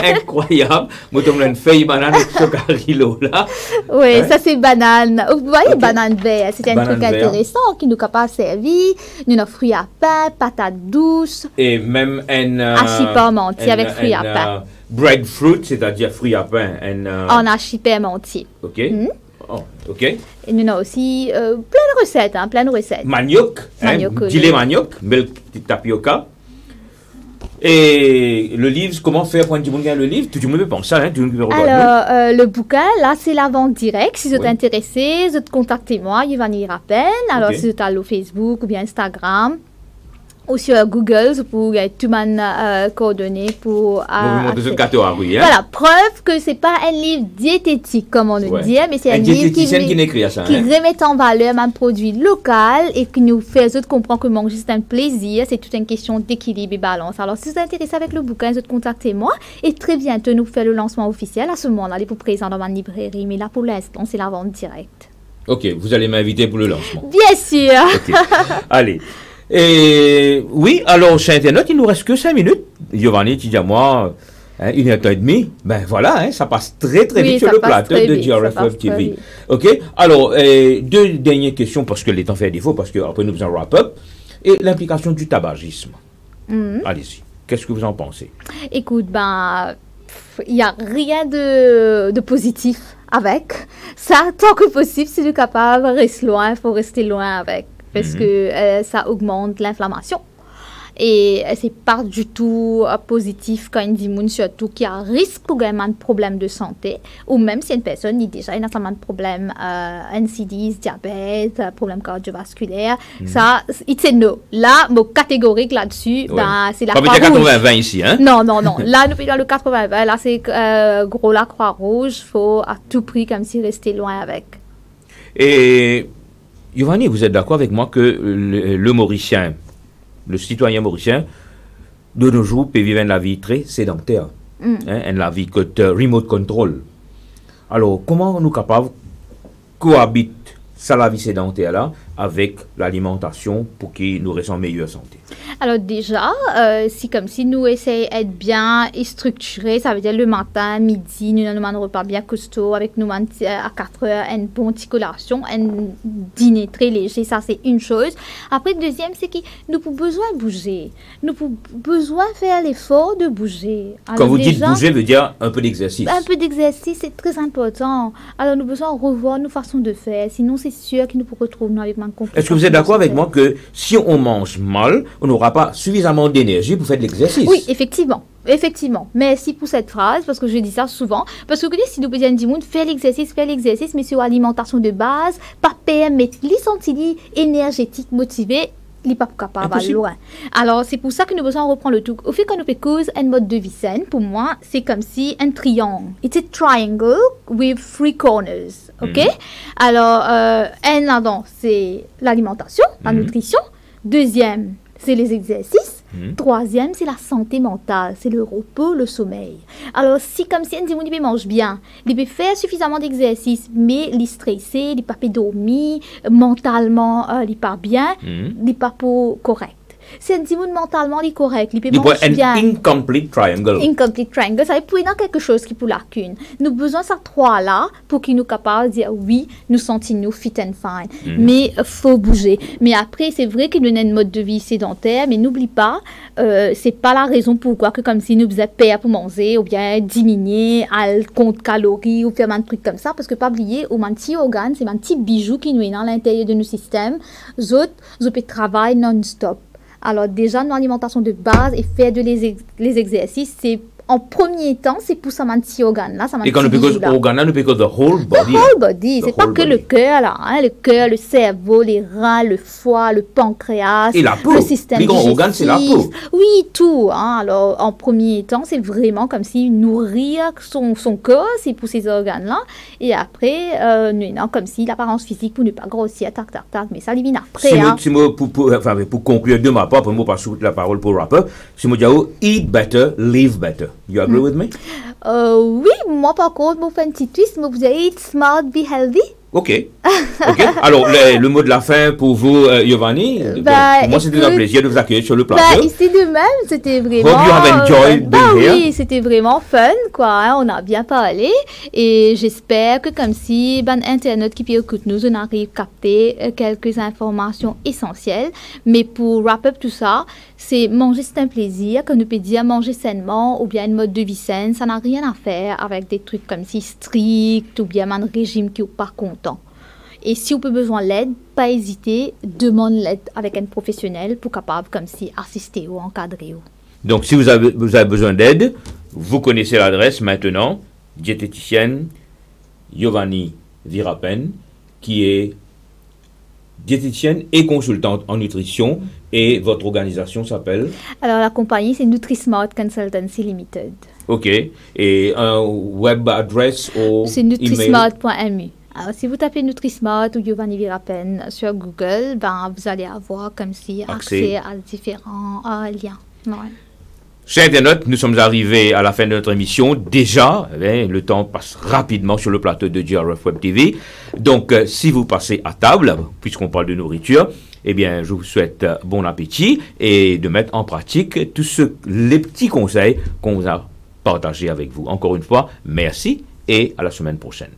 Incroyable. Moi, je une feuille banane avec ce carilo là. Oui, ça c'est banane. Vous voyez, banane verte. C'est un truc intéressant qui nous est capable de servir. Nous avons fruits à pain, patates douces. Et même un... hachis parmentier avec fruits à pain. Breadfruit, c'est-à-dire fruits à pain. En hachis parmentier. Ok. Ok. Et nous avons aussi plein de recettes, plein de recettes. Manioc, gilet manioc, milk tapioca. Et le livre, comment faire pour un petit monde le livre? Tout le monde peut penser, hein? Tout le monde peut regarder. Alors, le bouquin, là, c'est la vente directe. Si vous êtes Oui. intéressé, vous contactez-moi, il va venir à peine. Alors, Ok. si vous êtes allé au Facebook ou bien Instagram, ou sur Google, vous pouvez tout les coordonnées pour... Mouvement de cette catégorie, hein? Voilà, preuve que c'est pas un livre diététique, comme on le Ouais. dit, mais c'est un Un livre diététicien qui n'écrit à ça, qui hein? remet en valeur un produit local et qui nous fait comprendre que manger c'est un plaisir, c'est toute une question d'équilibre et balance. Alors, si vous êtes intéressé avec le bouquin, vous contactez-moi et très bientôt nous faire le lancement officiel. À ce moment-là, il est pour présent dans ma librairie, mais là pour l'instant, c'est la vente directe. Ok, vous allez m'inviter pour le lancement. Bien sûr! Ok. Allez. Et oui, alors sur Internet, il nous reste que 5 minutes. Giovanni, tu dis à moi, hein, 1h30. Ben voilà, hein, ça passe très très Oui, vite sur ça le passe plateau très de vite, ça GRF passe Web très TV. vite. Ok, alors deux dernières questions parce que les temps fait défaut, parce qu'après nous faisons wrap-up. Et l'implication du tabagisme. Allez-y, qu'est-ce que vous en pensez? Écoute, il n'y a rien de positif avec. Ça, tant que possible, si tu es capable, reste loin, il faut rester loin avec. Parce que ça augmente l'inflammation. Et c'est pas du tout positif quand une dimoun surtout qui a risque pour gagner de problèmes de santé ou même si une personne a déjà un certain problème NCDs, diabète, problème cardiovasculaire, ça, it's a no. Là, mon catégorique là-dessus, c'est la Pas Croix-Rouge. 80-20 ici, hein? Non. Là, nous faisons le 80-20. Là, c'est gros la Croix-Rouge. Il faut à tout prix comme si rester loin avec. Et Giovanni, vous êtes d'accord avec moi que le Mauricien, le citoyen mauricien, de nos jours, peut vivre une vie très sédentaire, une vie que remote control. Alors, comment nous sommes capables de cohabiter la vie sédentaire là avec l'alimentation pour qu'il nous reste en meilleure santé? Alors déjà, si comme si nous essayons d'être bien et structurés, ça veut dire le matin, midi, nous avons un repas bien costaud avec nous à 4 heures, une bonne petite collation, un dîner très léger, ça c'est une chose. Après, deuxième, c'est que nous avons besoin de bouger. Nous avons besoin de faire l'effort de bouger. Alors, Quand vous dites déjà, bouger, veut dire un peu d'exercice. un peu d'exercice, c'est très important. Alors, nous avons besoin de revoir nos façons de faire. Sinon, c'est sûr que nous pourrons retrouver avec un comportement. Est-ce que vous êtes d'accord avec moi que si on mange mal, on n'aura pas suffisamment d'énergie pour faire de l'exercice? Oui, effectivement. Merci pour cette phrase, parce que je dis ça souvent. Parce que si nous besoin du monde, faire l'exercice, mais sur l'alimentation de base, pas permettre les sentir énergétiques, motivés, il n'est pas capable d'aller loin. Alors, c'est pour ça que nous besoin reprendre le tout. Au fait, quand nous cause un mode de vie saine, pour moi, c'est comme si un triangle. It's a triangle with 3 corners. OK? Alors, un là-dedans, c'est l'alimentation, la nutrition. Deuxième, c'est les exercices. Troisième, c'est la santé mentale, c'est le repos, le sommeil. Alors, si comme si un dimanche il mange bien, il peut faire suffisamment d'exercices, mais il est stressé, il pas dormir, mentalement, il pas bien, il pas correct. Si un dimanche mentalement il est correct, il peut manger bien. Un incomplete triangle. Incomplete triangle, ça veut dire dans quelque chose qui pour lacune. Nous avons besoin de ces 3 là pour qu'ils nous capables de dire oui, nous sentons fit and fine. Mais il faut bouger. Mais après, c'est vrai que nous avons un mode de vie sédentaire, mais n'oublie pas, c'est pas la raison pourquoi que comme si nous faisions perdre pour manger ou bien diminuer à compte calories ou faire un truc comme ça, parce que pas oublier, au un petit organe, c'est un petit bijou qui nous est dans l'intérieur de nos systèmes. Nous peut travailler non-stop. Alors déjà, notre alimentation de base et faire les exercices, c'est en premier temps, c'est pour ça, un petit organe là. Et quand nous pécons organe là, nous pécons the whole body. The whole body, c'est pas que le cœur là, hein, le cœur, le cerveau, les reins, le foie, le pancréas, et la peau. Le système digestif. Organe, c'est la peau. Oui, tout. Hein. Alors en premier temps, c'est vraiment comme si nourrir son corps, c'est pour ces organes là. Et après, comme si l'apparence physique pour ne pas grossir, tac. Mais ça élimine après. Pour conclure de ma part, pour moi passer la parole pour rapper, c'est moi dire eat better, live better. You agree with me? Oui, moi par contre, je fais un petit twist, mais vous dites eat smart, be healthy. Ok. Alors, le mot de la fin pour vous, Giovanni. Pour moi, c'était un plaisir de vous accueillir sur le plateau. Ici de même, c'était vraiment... Hope you have enjoyed being here. Oui, c'était vraiment fun, quoi. Hein, on a bien parlé. Et j'espère que comme si, Internet qui peut écouter nous, on arrive à capter quelques informations essentielles. Mais pour wrap up tout ça, c'est manger, c'est un plaisir. Qu'on peut dire manger sainement ou bien une mode de vie saine, ça n'a rien à faire avec des trucs comme si stricts ou bien un régime qui n'est pas content. Et si on peut besoin d'aide, pas hésiter, demande l'aide avec un professionnel pour capable comme si assister ou encadrer. Donc, si vous avez besoin d'aide, vous connaissez l'adresse maintenant, diététicienne Giovanni Virapen, qui est diététicienne et consultante en nutrition, et votre organisation s'appelle? Alors, la compagnie, c'est NutriSmart Consultancy Limited. OK. Et un web adresse au C'est nutrismart.mu. Alors, si vous tapez NutriSmart ou Giovanni Virapen sur Google, vous allez avoir comme si accès à différents liens. Ouais. Chers internautes, nous sommes arrivés à la fin de notre émission. Déjà, le temps passe rapidement sur le plateau de GRF Web TV. Donc, si vous passez à table, puisqu'on parle de nourriture, eh bien, je vous souhaite bon appétit et de mettre en pratique tous les petits conseils qu'on vous a partagés avec vous. Encore une fois, merci et à la semaine prochaine.